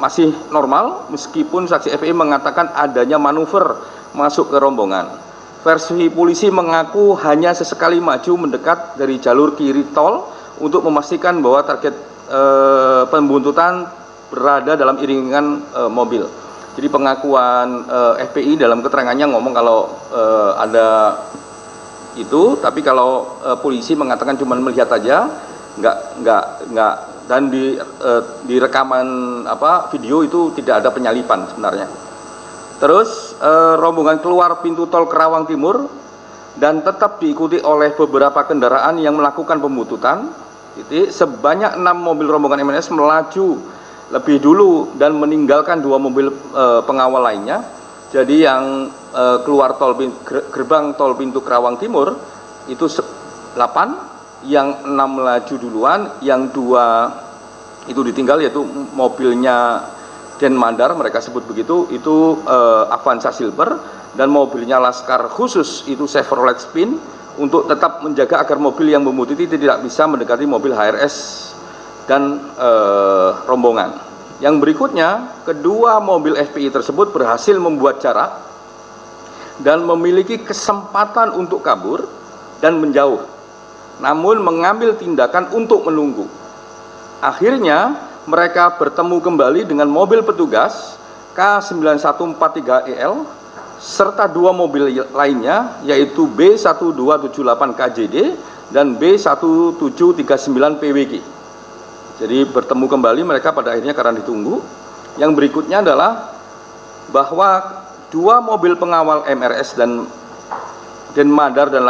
masih normal meskipun saksi FPI mengatakan adanya manuver masuk ke rombongan. Versi polisi mengaku hanya sesekali maju mendekat dari jalur kiri tol untuk memastikan bahwa target pembuntutan berada dalam iringan mobil. Jadi pengakuan FPI dalam keterangannya ngomong kalau ada itu, tapi kalau polisi mengatakan cuma melihat aja, nggak, dan di rekaman video itu tidak ada penyalipan sebenarnya. Terus rombongan keluar pintu tol Karawang Timur dan tetap diikuti oleh beberapa kendaraan yang melakukan pembuntutan. Sebanyak 6 mobil rombongan MNS melaju lebih dulu dan meninggalkan 2 mobil pengawal lainnya. Jadi yang keluar gerbang tol pintu Karawang Timur itu 8, yang 6 melaju duluan, yang 2 itu ditinggal, yaitu mobilnya Den Mandar, mereka sebut begitu, itu Avanza Silver, dan mobilnya Laskar khusus itu Chevrolet Spin, untuk tetap menjaga agar mobil yang memutiti tidak bisa mendekati mobil HRS dan rombongan. Yang berikutnya, kedua mobil FPI tersebut berhasil membuat jarak dan memiliki kesempatan untuk kabur dan menjauh, namun mengambil tindakan untuk menunggu. Akhirnya mereka bertemu kembali dengan mobil petugas K9143EL serta 2 mobil lainnya, yaitu B1278 KJD dan B1739 PWQ. Jadi bertemu kembali mereka pada akhirnya karena ditunggu. Yang berikutnya adalah bahwa 2 mobil pengawal MRS dan Denmadar dan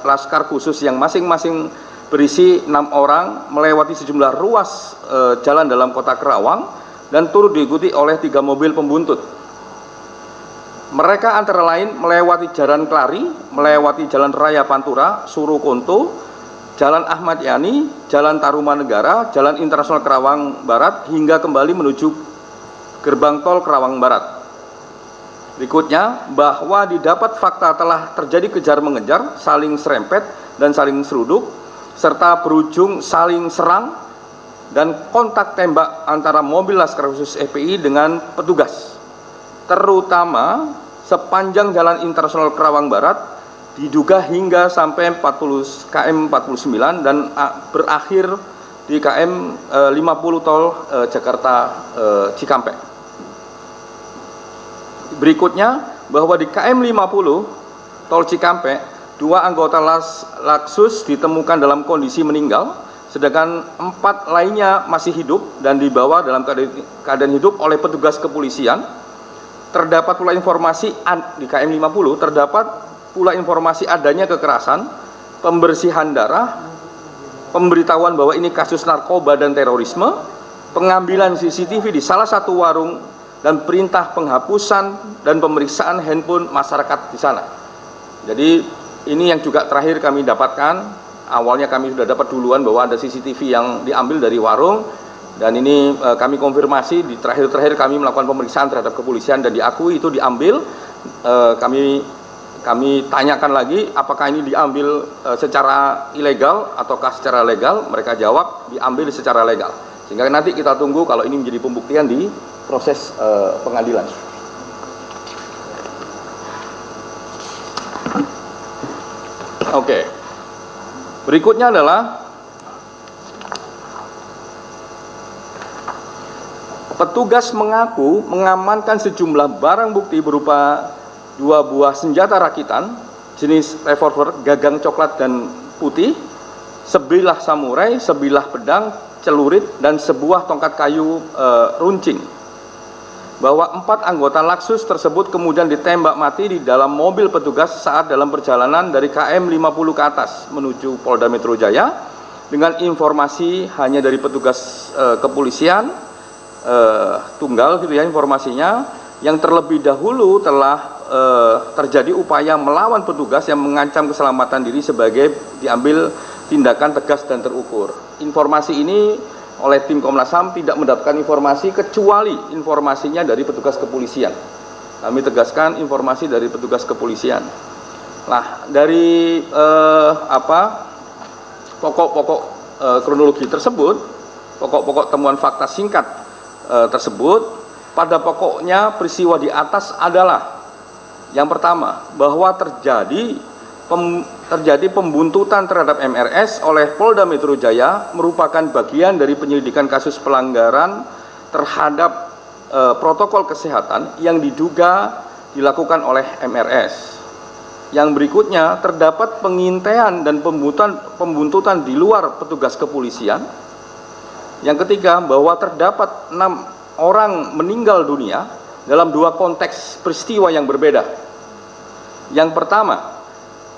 Laskar Khusus yang masing-masing berisi 6 orang melewati sejumlah ruas jalan dalam kota Kerawang dan turut diikuti oleh 3 mobil pembuntut. Mereka antara lain melewati Jalan Klari, melewati Jalan Raya Pantura, Surukonto, Jalan Ahmad Yani, Jalan Tarumanegara, Jalan Internasional Kerawang Barat, hingga kembali menuju gerbang tol Kerawang Barat. Berikutnya, bahwa didapat fakta telah terjadi kejar-mengejar, saling serempet dan saling seruduk, serta berujung saling serang dan kontak tembak antara mobil Laskar Khusus FPI dengan petugas, terutama sepanjang Jalan Internasional Kerawang Barat, diduga hingga sampai KM 49 dan berakhir di KM 50 tol Jakarta Cikampek. Berikutnya, bahwa di KM 50 tol Cikampek, 2 anggota Laksus ditemukan dalam kondisi meninggal, sedangkan 4 lainnya masih hidup dan dibawa dalam keadaan hidup oleh petugas kepolisian. Terdapat pula informasi di KM 50 terdapat pula informasi adanya kekerasan, pembersihan darah, pemberitahuan bahwa ini kasus narkoba dan terorisme, pengambilan CCTV di salah satu warung, dan perintah penghapusan dan pemeriksaan handphone masyarakat di sana. Jadi ini yang juga terakhir kami dapatkan. Awalnya kami sudah dapat duluan bahwa ada CCTV yang diambil dari warung, dan ini kami konfirmasi di terakhir kami melakukan pemeriksaan terhadap kepolisian dan diakui itu diambil. Kami tanyakan lagi apakah ini diambil secara ilegal ataukah secara legal. Mereka jawab diambil secara legal. Sehingga nanti kita tunggu kalau ini menjadi pembuktian di proses pengadilan. Oke. Berikutnya adalah petugas mengaku mengamankan sejumlah barang bukti berupa 2 buah senjata rakitan jenis revolver gagang coklat dan putih, sebilah samurai, sebilah pedang, celurit, dan sebuah tongkat kayu runcing. Bahwa 4 anggota Laksus tersebut kemudian ditembak mati di dalam mobil petugas saat dalam perjalanan dari KM 50 ke atas menuju Polda Metro Jaya, dengan informasi hanya dari petugas kepolisian tunggal gitu ya informasinya, yang terlebih dahulu telah terjadi upaya melawan petugas yang mengancam keselamatan diri sebagai diambil tindakan tegas dan terukur. Informasi ini oleh tim Komnas HAM tidak mendapatkan informasi kecuali informasinya dari petugas kepolisian. Kami tegaskan informasi dari petugas kepolisian. Nah, dari pokok-pokok kronologi tersebut, pokok-pokok temuan fakta singkat tersebut, pada pokoknya peristiwa di atas adalah yang pertama, bahwa terjadi pembuntutan terhadap MRS oleh Polda Metro Jaya merupakan bagian dari penyelidikan kasus pelanggaran terhadap protokol kesehatan yang diduga dilakukan oleh MRS. Yang berikutnya, terdapat pengintaian dan pembuntutan di luar petugas kepolisian. Yang ketiga, bahwa terdapat 6 orang meninggal dunia dalam 2 konteks peristiwa yang berbeda. Yang pertama,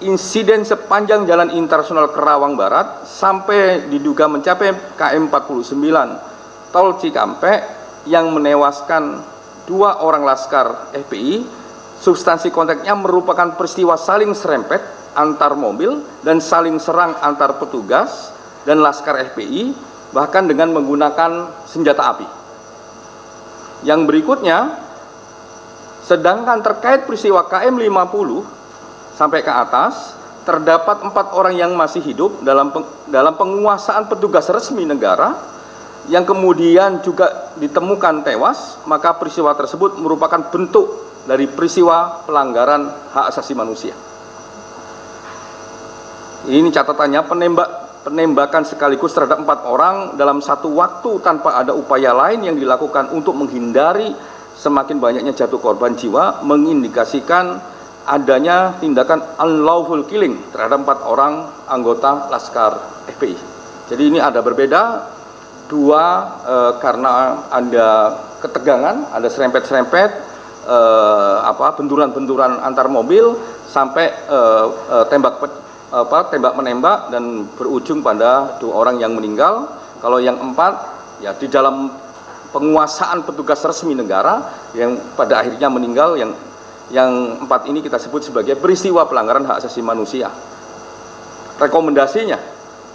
insiden sepanjang Jalan Internasional Kerawang Barat sampai diduga mencapai KM 49 tol Cikampek yang menewaskan 2 orang Laskar FPI. Substansi konteksnya merupakan peristiwa saling serempet antar mobil dan saling serang antar petugas dan Laskar FPI, bahkan dengan menggunakan senjata api. Yang berikutnya, sedangkan terkait peristiwa KM 50 sampai ke atas, terdapat 4 orang yang masih hidup dalam penguasaan petugas resmi negara yang kemudian juga ditemukan tewas, maka peristiwa tersebut merupakan bentuk dari peristiwa pelanggaran hak asasi manusia. Ini catatannya, penembakan sekaligus terhadap 4 orang dalam satu waktu tanpa ada upaya lain yang dilakukan untuk menghindari semakin banyaknya jatuh korban jiwa, mengindikasikan adanya tindakan unlawful killing terhadap 4 orang anggota Laskar FPI. Jadi ini ada berbeda, 2 karena ada ketegangan, ada serempet-serempet, benturan-benturan antar mobil sampai tembak menembak dan berujung pada 2 orang yang meninggal. Kalau yang 4 ya di dalam penguasaan petugas resmi negara yang pada akhirnya meninggal. Yang 4 ini kita sebut sebagai peristiwa pelanggaran hak asasi manusia. Rekomendasinya,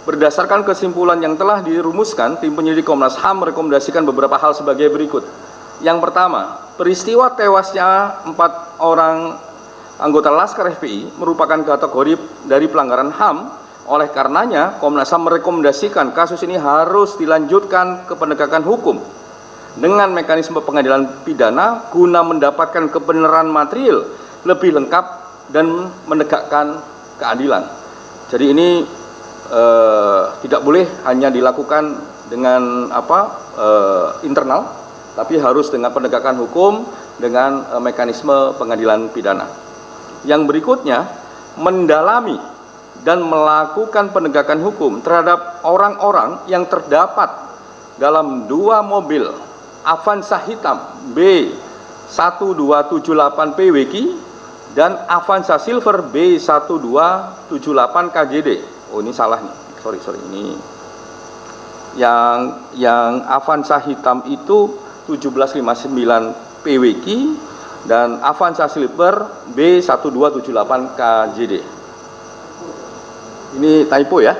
berdasarkan kesimpulan yang telah dirumuskan, tim penyelidik Komnas HAM merekomendasikan beberapa hal sebagai berikut. Yang pertama, peristiwa tewasnya 4 orang anggota Laskar FPI merupakan kategori dari pelanggaran HAM. Oleh karenanya, Komnas HAM merekomendasikan kasus ini harus dilanjutkan ke penegakan hukum dengan mekanisme pengadilan pidana guna mendapatkan kebenaran material lebih lengkap dan menegakkan keadilan. Jadi ini tidak boleh hanya dilakukan dengan internal, tapi harus dengan penegakan hukum dengan mekanisme pengadilan pidana. Yang berikutnya, mendalami dan melakukan penegakan hukum terhadap orang-orang yang terdapat dalam 2 mobil Avanza hitam B1278 PWK dan Avanza Silver B1278 KGD. Oh, ini salah nih. Sorry. Ini yang Avanza hitam itu 1759 PWK dan Avanza Silver B1278 KGD. Ini typo ya.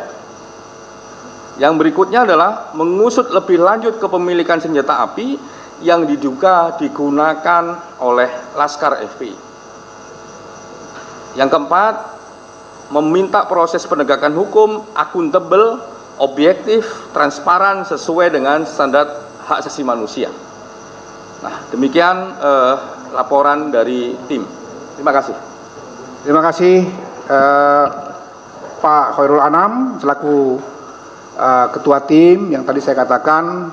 Yang berikutnya adalah mengusut lebih lanjut kepemilikan senjata api yang diduga digunakan oleh Laskar FPI. Yang keempat, meminta proses penegakan hukum akuntabel, objektif, transparan sesuai dengan standar hak asasi manusia. Nah, demikian laporan dari tim. Terima kasih. Terima kasih Pak Khairul Anam selaku Ketua tim. Yang tadi saya katakan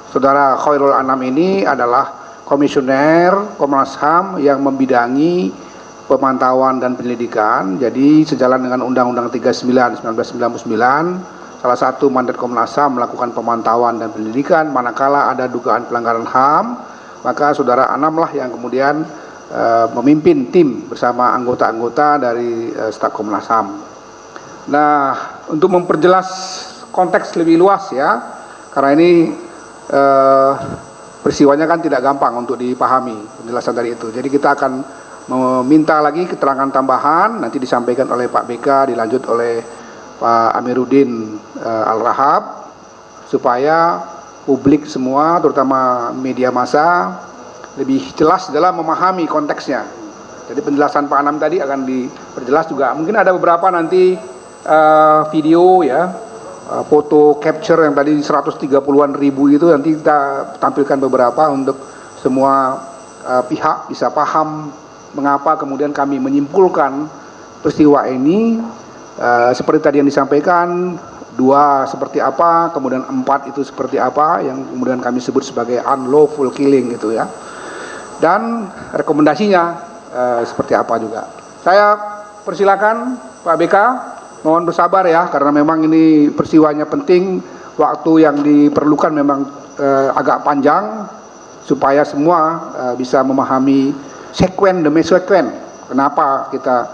Saudara Khairul Anam ini adalah komisioner Komnas HAM yang membidangi pemantauan dan penyelidikan. Jadi sejalan dengan Undang-Undang 39 1999, salah satu mandat Komnas HAM melakukan pemantauan dan penyelidikan manakala ada dugaan pelanggaran HAM, maka Saudara Anam lah yang kemudian memimpin tim bersama anggota-anggota dari staf Komnas HAM. Nah, untuk memperjelas konteks lebih luas ya, karena ini peristiwanya kan tidak gampang untuk dipahami penjelasan dari itu. Jadi kita akan meminta lagi keterangan tambahan, nanti disampaikan oleh Pak BK, dilanjut oleh Pak Amiruddin Al-Rahab, supaya publik semua, terutama media massa, lebih jelas dalam memahami konteksnya. Jadi penjelasan Pak Anam tadi akan diperjelas juga. Mungkin ada beberapa nanti video ya, foto capture yang tadi 130-an ribu itu nanti kita tampilkan beberapa untuk semua pihak bisa paham mengapa kemudian kami menyimpulkan peristiwa ini seperti tadi yang disampaikan, 2 seperti apa, kemudian 4 itu seperti apa yang kemudian kami sebut sebagai unlawful killing gitu ya, dan rekomendasinya seperti apa juga. Saya persilakan Pak BK, mohon bersabar ya, karena memang ini peristiwanya penting, waktu yang diperlukan memang agak panjang supaya semua bisa memahami sekuen demi sekuen kenapa kita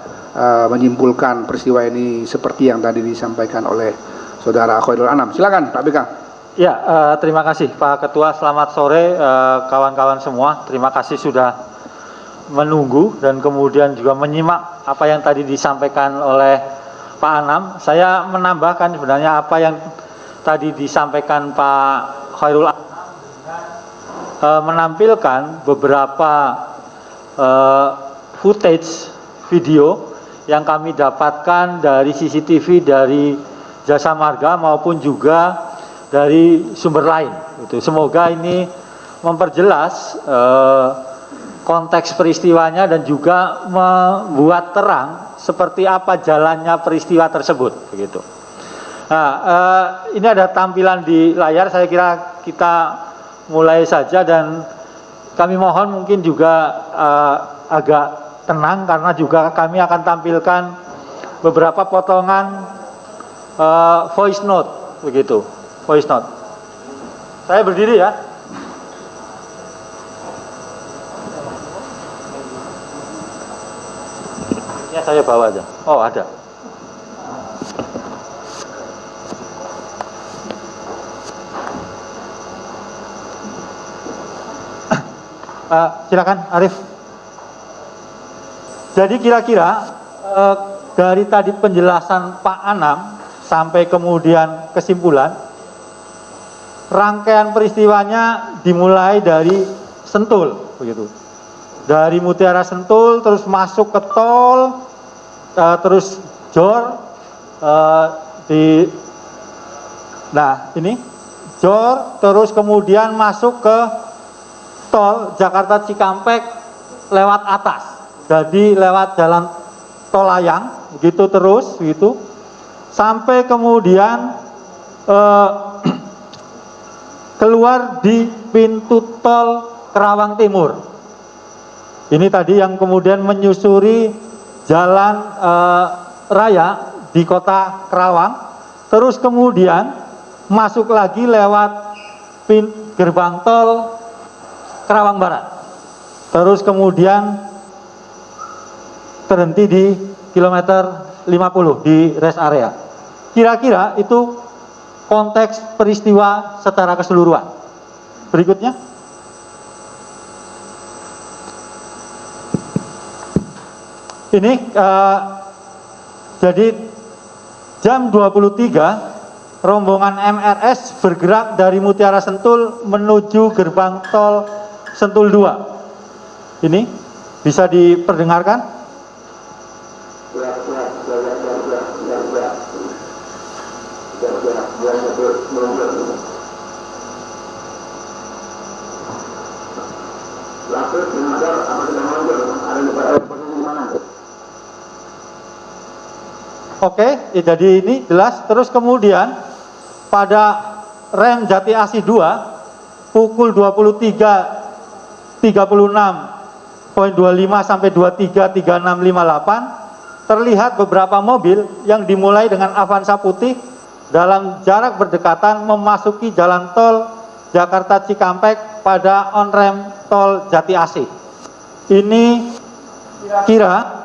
menyimpulkan peristiwa ini seperti yang tadi disampaikan oleh Saudara Khairul Anam. Silakan Pak BK. Ya, terima kasih Pak Ketua. Selamat sore kawan-kawan semua. Terima kasih sudah menunggu dan kemudian juga menyimak apa yang tadi disampaikan oleh Pak Anam. Saya menambahkan sebenarnya apa yang tadi disampaikan Pak Khairul Anam, menampilkan beberapa footage video yang kami dapatkan dari CCTV dari Jasa Marga maupun juga dari sumber lain. Semoga ini memperjelas konteks peristiwanya dan juga membuat terang seperti apa jalannya peristiwa tersebut, begitu. Nah, ini ada tampilan di layar. Saya kira kita mulai saja dan kami mohon mungkin juga agak tenang karena juga kami akan tampilkan beberapa potongan voice note, begitu. Voice note. Saya berdiri ya. Ini saya bawa aja. Oh, ada. Silakan Arif. Jadi kira-kira dari tadi penjelasan Pak Anam sampai kemudian kesimpulan, rangkaian peristiwanya dimulai dari Sentul, begitu. Dari Mutiara Sentul terus masuk ke tol, terus Jor, ini Jor, terus kemudian masuk ke tol Jakarta Cikampek lewat atas, jadi lewat jalan tol layang, begitu terus, begitu, sampai kemudian keluar di pintu tol Kerawang Timur. Ini tadi yang kemudian menyusuri jalan raya di kota Kerawang, terus kemudian masuk lagi lewat gerbang tol Kerawang Barat, terus kemudian terhenti di kilometer 50 di rest area. Kira-kira itu konteks peristiwa secara keseluruhan. Berikutnya. Ini jadi jam 23 rombongan MRS bergerak dari Mutiara Sentul menuju gerbang tol Sentul 2. Ini bisa diperdengarkan? Oke, jadi ini jelas. Terus kemudian pada rem Jati Asih 2 pukul 23.36.25 sampai 23.3658 terlihat beberapa mobil yang dimulai dengan Avanza putih dalam jarak berdekatan memasuki jalan tol Jakarta Cikampek pada on rem tol Jati Asih. Ini kira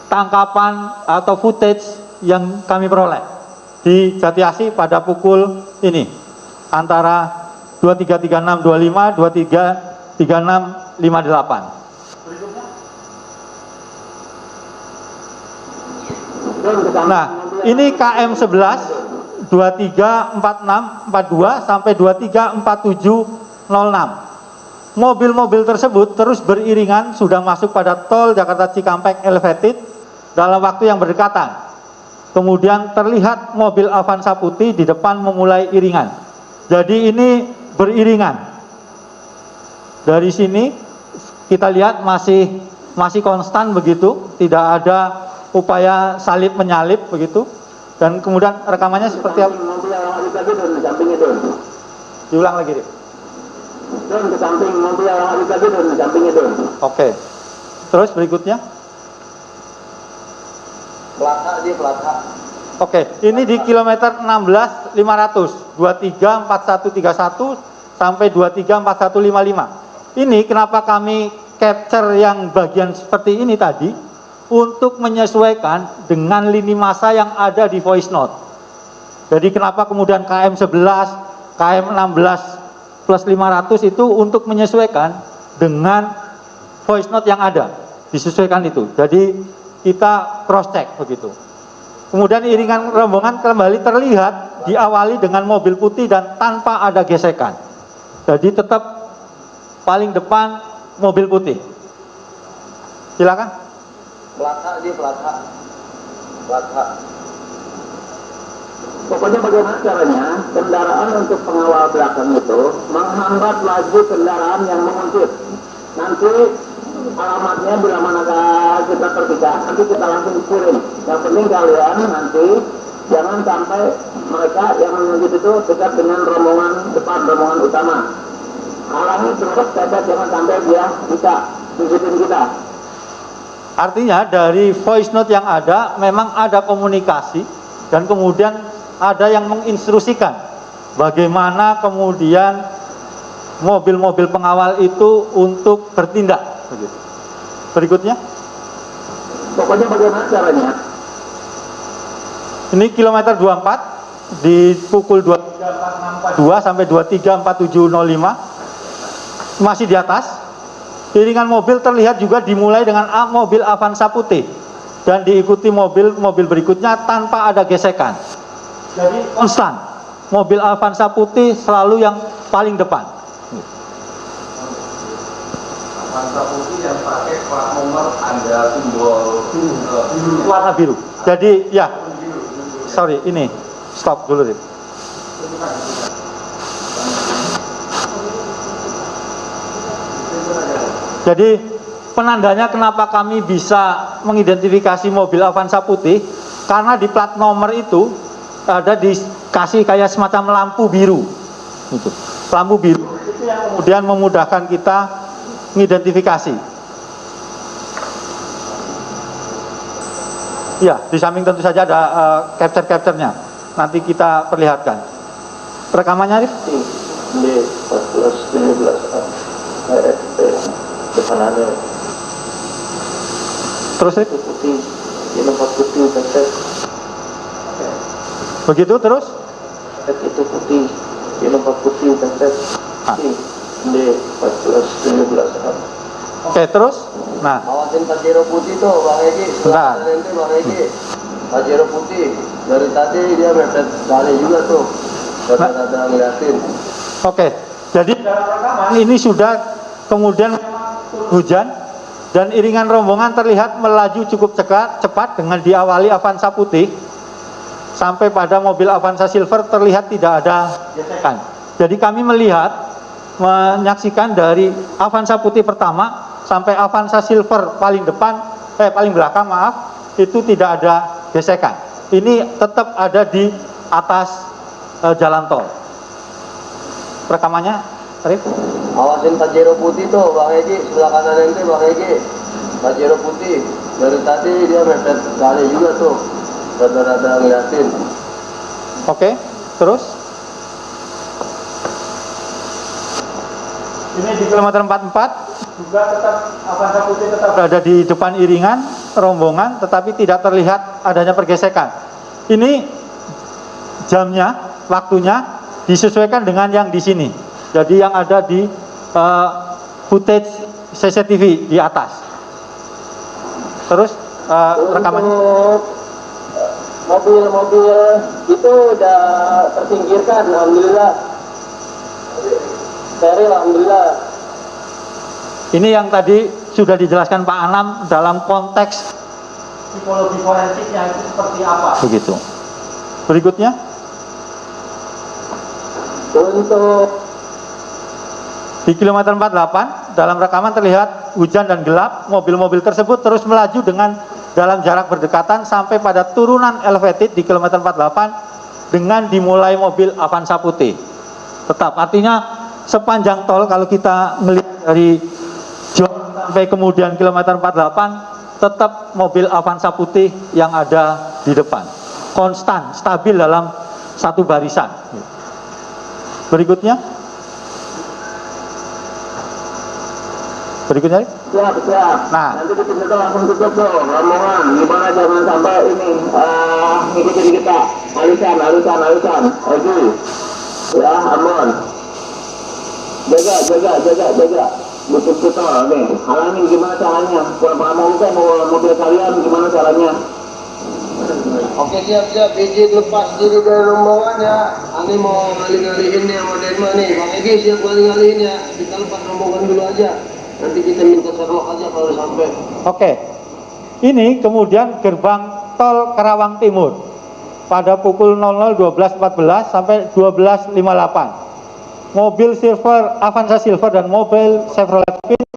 tangkapan atau footage yang kami peroleh di Jati Asih pada pukul ini antara 23.36.25 23.36.58. Nah, ini KM 11 23.46.42 sampai 23.47.06. Mobil-mobil tersebut terus beriringan sudah masuk pada tol Jakarta Cikampek elevated dalam waktu yang berdekatan. Kemudian terlihat mobil Avanza putih di depan memulai iringan. Jadi ini beriringan. Dari sini kita lihat masih konstan begitu, tidak ada upaya salip menyalip begitu. Dan kemudian rekamannya seperti apa? Diulang lagi, Dik. Ke samping mobil yang habis tadi di sampingnya tuh. Oke. Terus berikutnya? Pelata dia pelata. Oke, ini di kilometer 16.500 23.4131 sampai 23.4155. Ini kenapa kami capture yang bagian seperti ini tadi untuk menyesuaikan dengan lini masa yang ada di voice note. Jadi kenapa kemudian KM 11, KM 16 plus 500 itu untuk menyesuaikan dengan voice note yang ada, disesuaikan itu. Jadi kita cross check begitu. Kemudian iringan rombongan kembali terlihat diawali dengan mobil putih dan tanpa ada gesekan. Jadi tetap paling depan mobil putih. Silakan. Pelata dia pelata. Pelata. Pokoknya bagaimana caranya kendaraan untuk pengawal belakang itu menghambat laju kendaraan yang menguntit. Nanti alamatnya bila mana kita terpisah, nanti kita langsung kirim. Yang penting kalian nanti jangan sampai mereka yang menguntit itu dekat dengan rombongan depan, rombongan utama. Halangi terus saja, jangan sampai dia bisa ngikutin kita. Artinya dari voice note yang ada memang ada komunikasi dan kemudian ada yang menginstruksikan bagaimana kemudian mobil-mobil pengawal itu untuk bertindak. Berikutnya. Pokoknya bagaimana caranya? Ini kilometer 24 di pukul 23.462 sampai 23.4705 masih di atas. Iringan mobil terlihat juga dimulai dengan mobil Avanza putih dan diikuti mobil berikutnya tanpa ada gesekan. Jadi konstan. Mobil Avanza putih selalu yang paling depan. Avanza putih yang pakai plat nomor ada simbol Warna biru. Jadi ya, sorry, ini stop dulu deh. Jadi penandanya kenapa kami bisa mengidentifikasi mobil Avanza putih, karena di plat nomor itu ada dikasih kayak semacam lampu biru, gitu. Lampu biru itu yang kemudian memudahkan kita mengidentifikasi. Ya, di samping tentu saja ada capture-nya. Nanti kita perlihatkan. Rekamannya, Arif? D 14 depanannya Terus, Arif? putih, ini nomor putih tetes. Begitu terus? Itu putih, ini nomor putih tetes. D 14 Oke, terus? Nah, Awasin Pajero putih tuh Bang Egi, Bentar. sebelah kanan itu Bang Egi. Pajero putih, dari tadi dia mepet kali juga tuh. Rada-rada ngeliatin. oke. Jadi dalam rekaman ini sudah kemudian hujan dan iringan rombongan terlihat melaju cukup cepat dengan diawali Avanza putih sampai pada mobil Avanza Silver terlihat tidak ada gesekan. Jadi kami menyaksikan dari Avanza putih pertama sampai Avanza Silver paling belakang itu tidak ada gesekan. Ini tetap ada di atas jalan tol. Rekamannya, Arif? Awasin Pajero putih tuh Bang Egi, sebelah kanan itu Bang Egi. Pajero putih, dari tadi dia mepet kali juga tuh. Rada-rada ngeliatin. Oke, terus? Ini di kilometer 44 juga tetap Avanza putih tetap berada di depan iringan rombongan, tetapi tidak terlihat adanya pergesekan. Ini jamnya, waktunya disesuaikan dengan yang di sini. Jadi yang ada di footage CCTV di atas. Terus rekamannya. Mobil-mobil itu udah tersingkirkan, alhamdulillah. Steril, alhamdulillah. Ini yang tadi sudah dijelaskan Pak Anam dalam konteks psikologi forensiknya itu seperti apa. Begitu. Berikutnya. Untuk Di kilometer 48 dalam rekaman terlihat hujan dan gelap. Mobil-mobil tersebut terus melaju dengan dalam jarak berdekatan sampai pada turunan elevated di kilometer 48 dengan dimulai mobil Avanza putih. Tetap artinya sepanjang tol kalau kita melihat dari John sampai kemudian kilometer 48 tetap mobil Avanza putih yang ada di depan. Konstan, stabil dalam satu barisan. Berikutnya. siap. Nah. Nanti kita langsung tutup tuh rombongan. Gimana jangan sampai ini ngikutin kita. Alusan. Oke. Ya, aman. Jaga. Betul nih. Halangin gimana caranya? Kalau mau kan mobil kalian gimana caranya? Oke, siap. Izin lepas diri dari rombongannya. Ani mau ngalih-ngalihin nih sama Denma nih. Bang Egi siap ngalih-ngalihin ya. Kita lepas rombongan dulu aja. Nanti kita minta Sherlock aja kalau sampai. Oke. Ini kemudian gerbang tol Karawang Timur pada pukul 00.12.14 sampai 12.58. Mobil Avanza Silver dan mobil Chevrolet Fit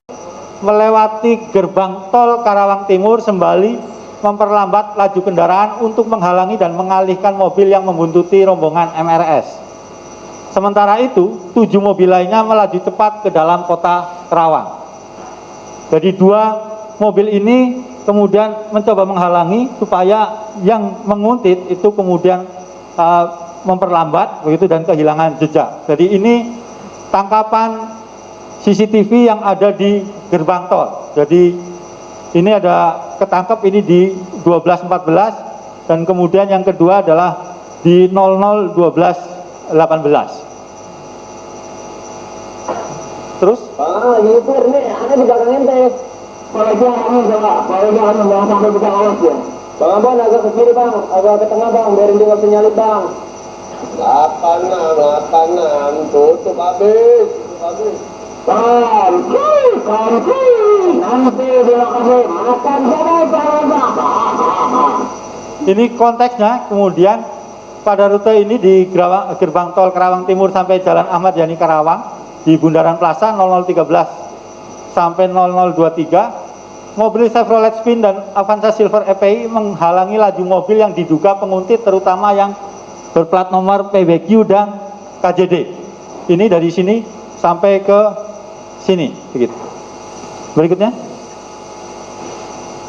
melewati gerbang tol Karawang Timur sembali memperlambat laju kendaraan untuk menghalangi dan mengalihkan mobil yang membuntuti rombongan MRS. Sementara itu, 7 mobil lainnya melaju cepat ke dalam kota Karawang. Jadi 2 mobil ini kemudian mencoba menghalangi supaya yang menguntit itu kemudian memperlambat begitu dan kehilangan jejak. Jadi ini tangkapan CCTV yang ada di gerbang tol. Jadi Ini ada ketangkep ini di 12.14 dan kemudian yang kedua adalah di 00.12.18. Terus? Ini ada di belakang ente. Kalau dia kamu coba, kalau dia kamu jangan sampai buka awas ya. Bang Abang agak ke kiri bang, agak ke tengah bang, biarin dia nggak bisa nyalip bang. Lapangan, tutup habis. Kunci, nanti dia kasih makan bang. Ini konteksnya, kemudian pada rute ini di gerbang tol Karawang Timur sampai Jalan Ahmad Yani Karawang di Bundaran Plaza 0013 sampai 0023, mobil Chevrolet Spin dan Avanza Silver EPI menghalangi laju mobil yang diduga penguntit, terutama yang berplat nomor PBQ dan KJD. Ini dari sini sampai ke sini, begitu. Berikutnya.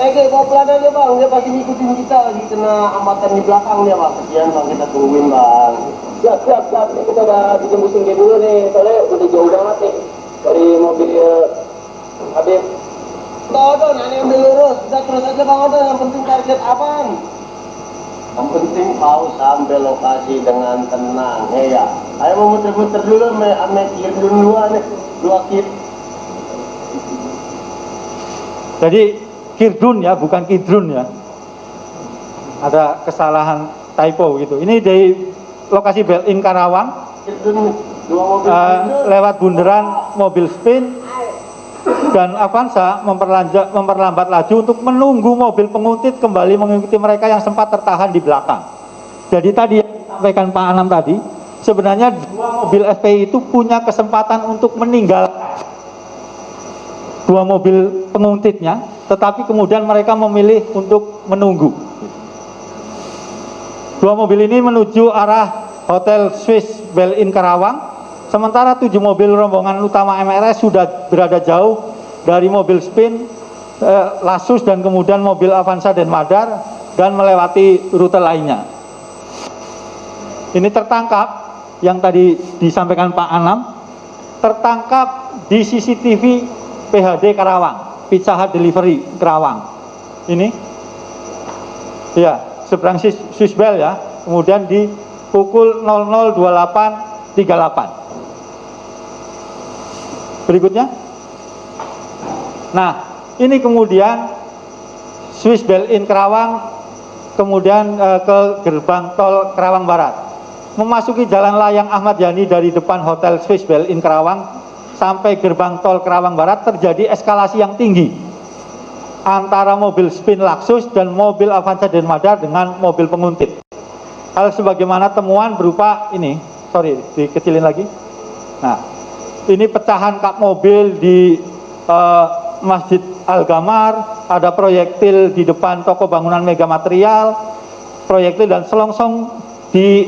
Kau pelan aja bang, dia pasti ngikutin kita lagi kena hambatan di belakang dia bang. Kesian bang, kita tungguin bang. Siap. Ini kita udah bikin pusing dia dulu nih, soalnya udah jauh banget nih dari mobil Habib. Udah, nanti ambil lurus, kita terus aja bang, udah. Yang penting target apaan? Yang penting kau sampai lokasi dengan tenang, ya. Ayo mau muter-muter dulu, ame kir dulu nih, 2 kir. Jadi Kirdun ya, bukan Kidrun ya. Ada kesalahan typo gitu. Ini dari lokasi Bel-in Karawang, lewat bundaran mobil Spin dan Avanza memperlambat laju untuk menunggu mobil penguntit kembali mengikuti mereka yang sempat tertahan di belakang. Jadi tadi yang disampaikan Pak Anam tadi, sebenarnya 2 mobil FPI itu punya kesempatan untuk meninggalkan 2 mobil penguntitnya, tetapi kemudian mereka memilih untuk menunggu. 2 mobil ini menuju arah Hotel Swiss Bel-in Karawang, sementara 7 mobil rombongan utama MRS sudah berada jauh dari mobil Spin, Lasus dan kemudian mobil Avanza dan Madar dan melewati rute lainnya. Ini tertangkap yang tadi disampaikan Pak Anam, tertangkap di CCTV PHD Karawang, Pizza Hut Delivery Karawang. Ini, ya, seberang Swissbell ya. Kemudian di pukul 00.28.38. Berikutnya. Nah, ini kemudian Swiss Bel-in Karawang, kemudian ke gerbang tol Karawang Barat. Memasuki jalan layang Ahmad Yani dari depan Hotel Swiss Bel-in Karawang sampai gerbang tol Karawang Barat terjadi eskalasi yang tinggi antara mobil Spin Lexus dan mobil Avanza dan Madar dengan mobil penguntit. Hal sebagaimana temuan berupa ini, dikecilin lagi. Nah, ini pecahan kap mobil di Masjid Al-Gamar, ada proyektil di depan toko bangunan Mega Material, proyektil dan selongsong di,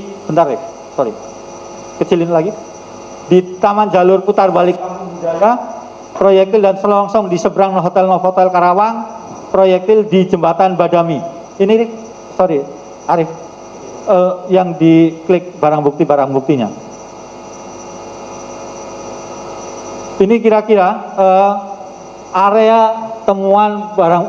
kecilin lagi. Di Taman Jalur Putar Balik Kampung Budaya, proyektil dan selongsong di seberang Hotel Novotel Karawang, proyektil di Jembatan Badami. Ini, Arif, yang diklik barang buktinya. Ini kira-kira area temuan barang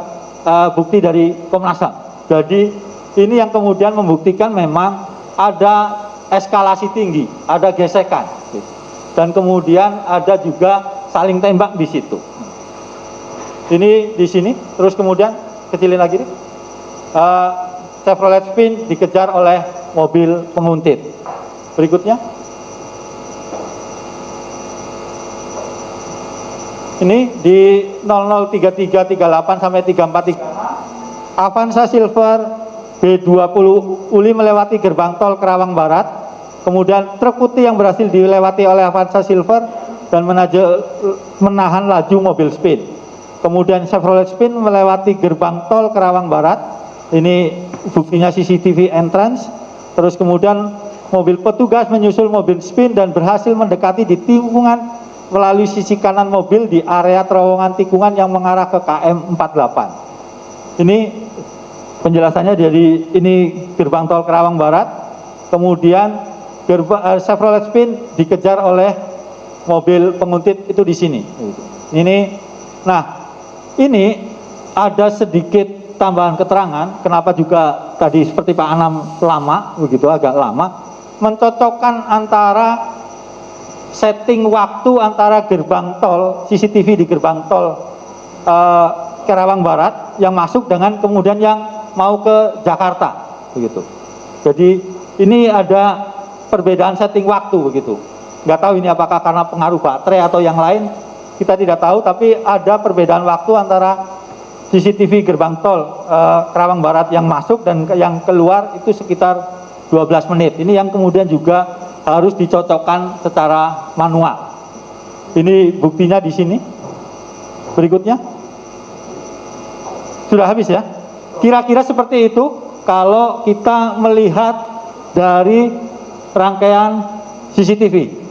bukti dari Komnas HAM. Jadi ini yang kemudian membuktikan memang ada eskalasi tinggi, ada gesekan. Dan kemudian ada juga saling tembak di situ. Ini di sini, terus kemudian kecilin lagi nih. Chevrolet Spin dikejar oleh mobil penguntit. Berikutnya. Ini di 003338 sampai 343. Avanza Silver B20 Uli melewati gerbang tol Karawang Barat. Kemudian truk putih yang berhasil dilewati oleh Avanza Silver dan menahan laju mobil Spin. Kemudian Chevrolet Spin melewati gerbang tol Karawang Barat. Ini buktinya CCTV entrance. Terus kemudian mobil petugas menyusul mobil Spin dan berhasil mendekati di tikungan melalui sisi kanan mobil di area terowongan tikungan yang mengarah ke KM 48. Ini penjelasannya dari ini gerbang tol Karawang Barat. Kemudian Chevrolet Spin dikejar oleh mobil penguntit itu di sini. Ini, nah ini ada sedikit tambahan keterangan, kenapa juga tadi seperti Pak Anam lama, begitu agak lama, mencocokkan antara setting waktu antara gerbang tol, CCTV di gerbang tol Karawang Barat yang masuk dengan kemudian yang mau ke Jakarta, begitu. Jadi ini ada perbedaan setting waktu, begitu. Nggak tahu ini apakah karena pengaruh baterai atau yang lain, kita tidak tahu, tapi ada perbedaan waktu antara CCTV gerbang tol Karawang Barat yang masuk dan yang keluar itu sekitar 12 menit. Ini yang kemudian juga harus dicocokkan secara manual. Ini buktinya di sini. Berikutnya. Sudah habis ya? Kira-kira seperti itu kalau kita melihat dari rangkaian CCTV.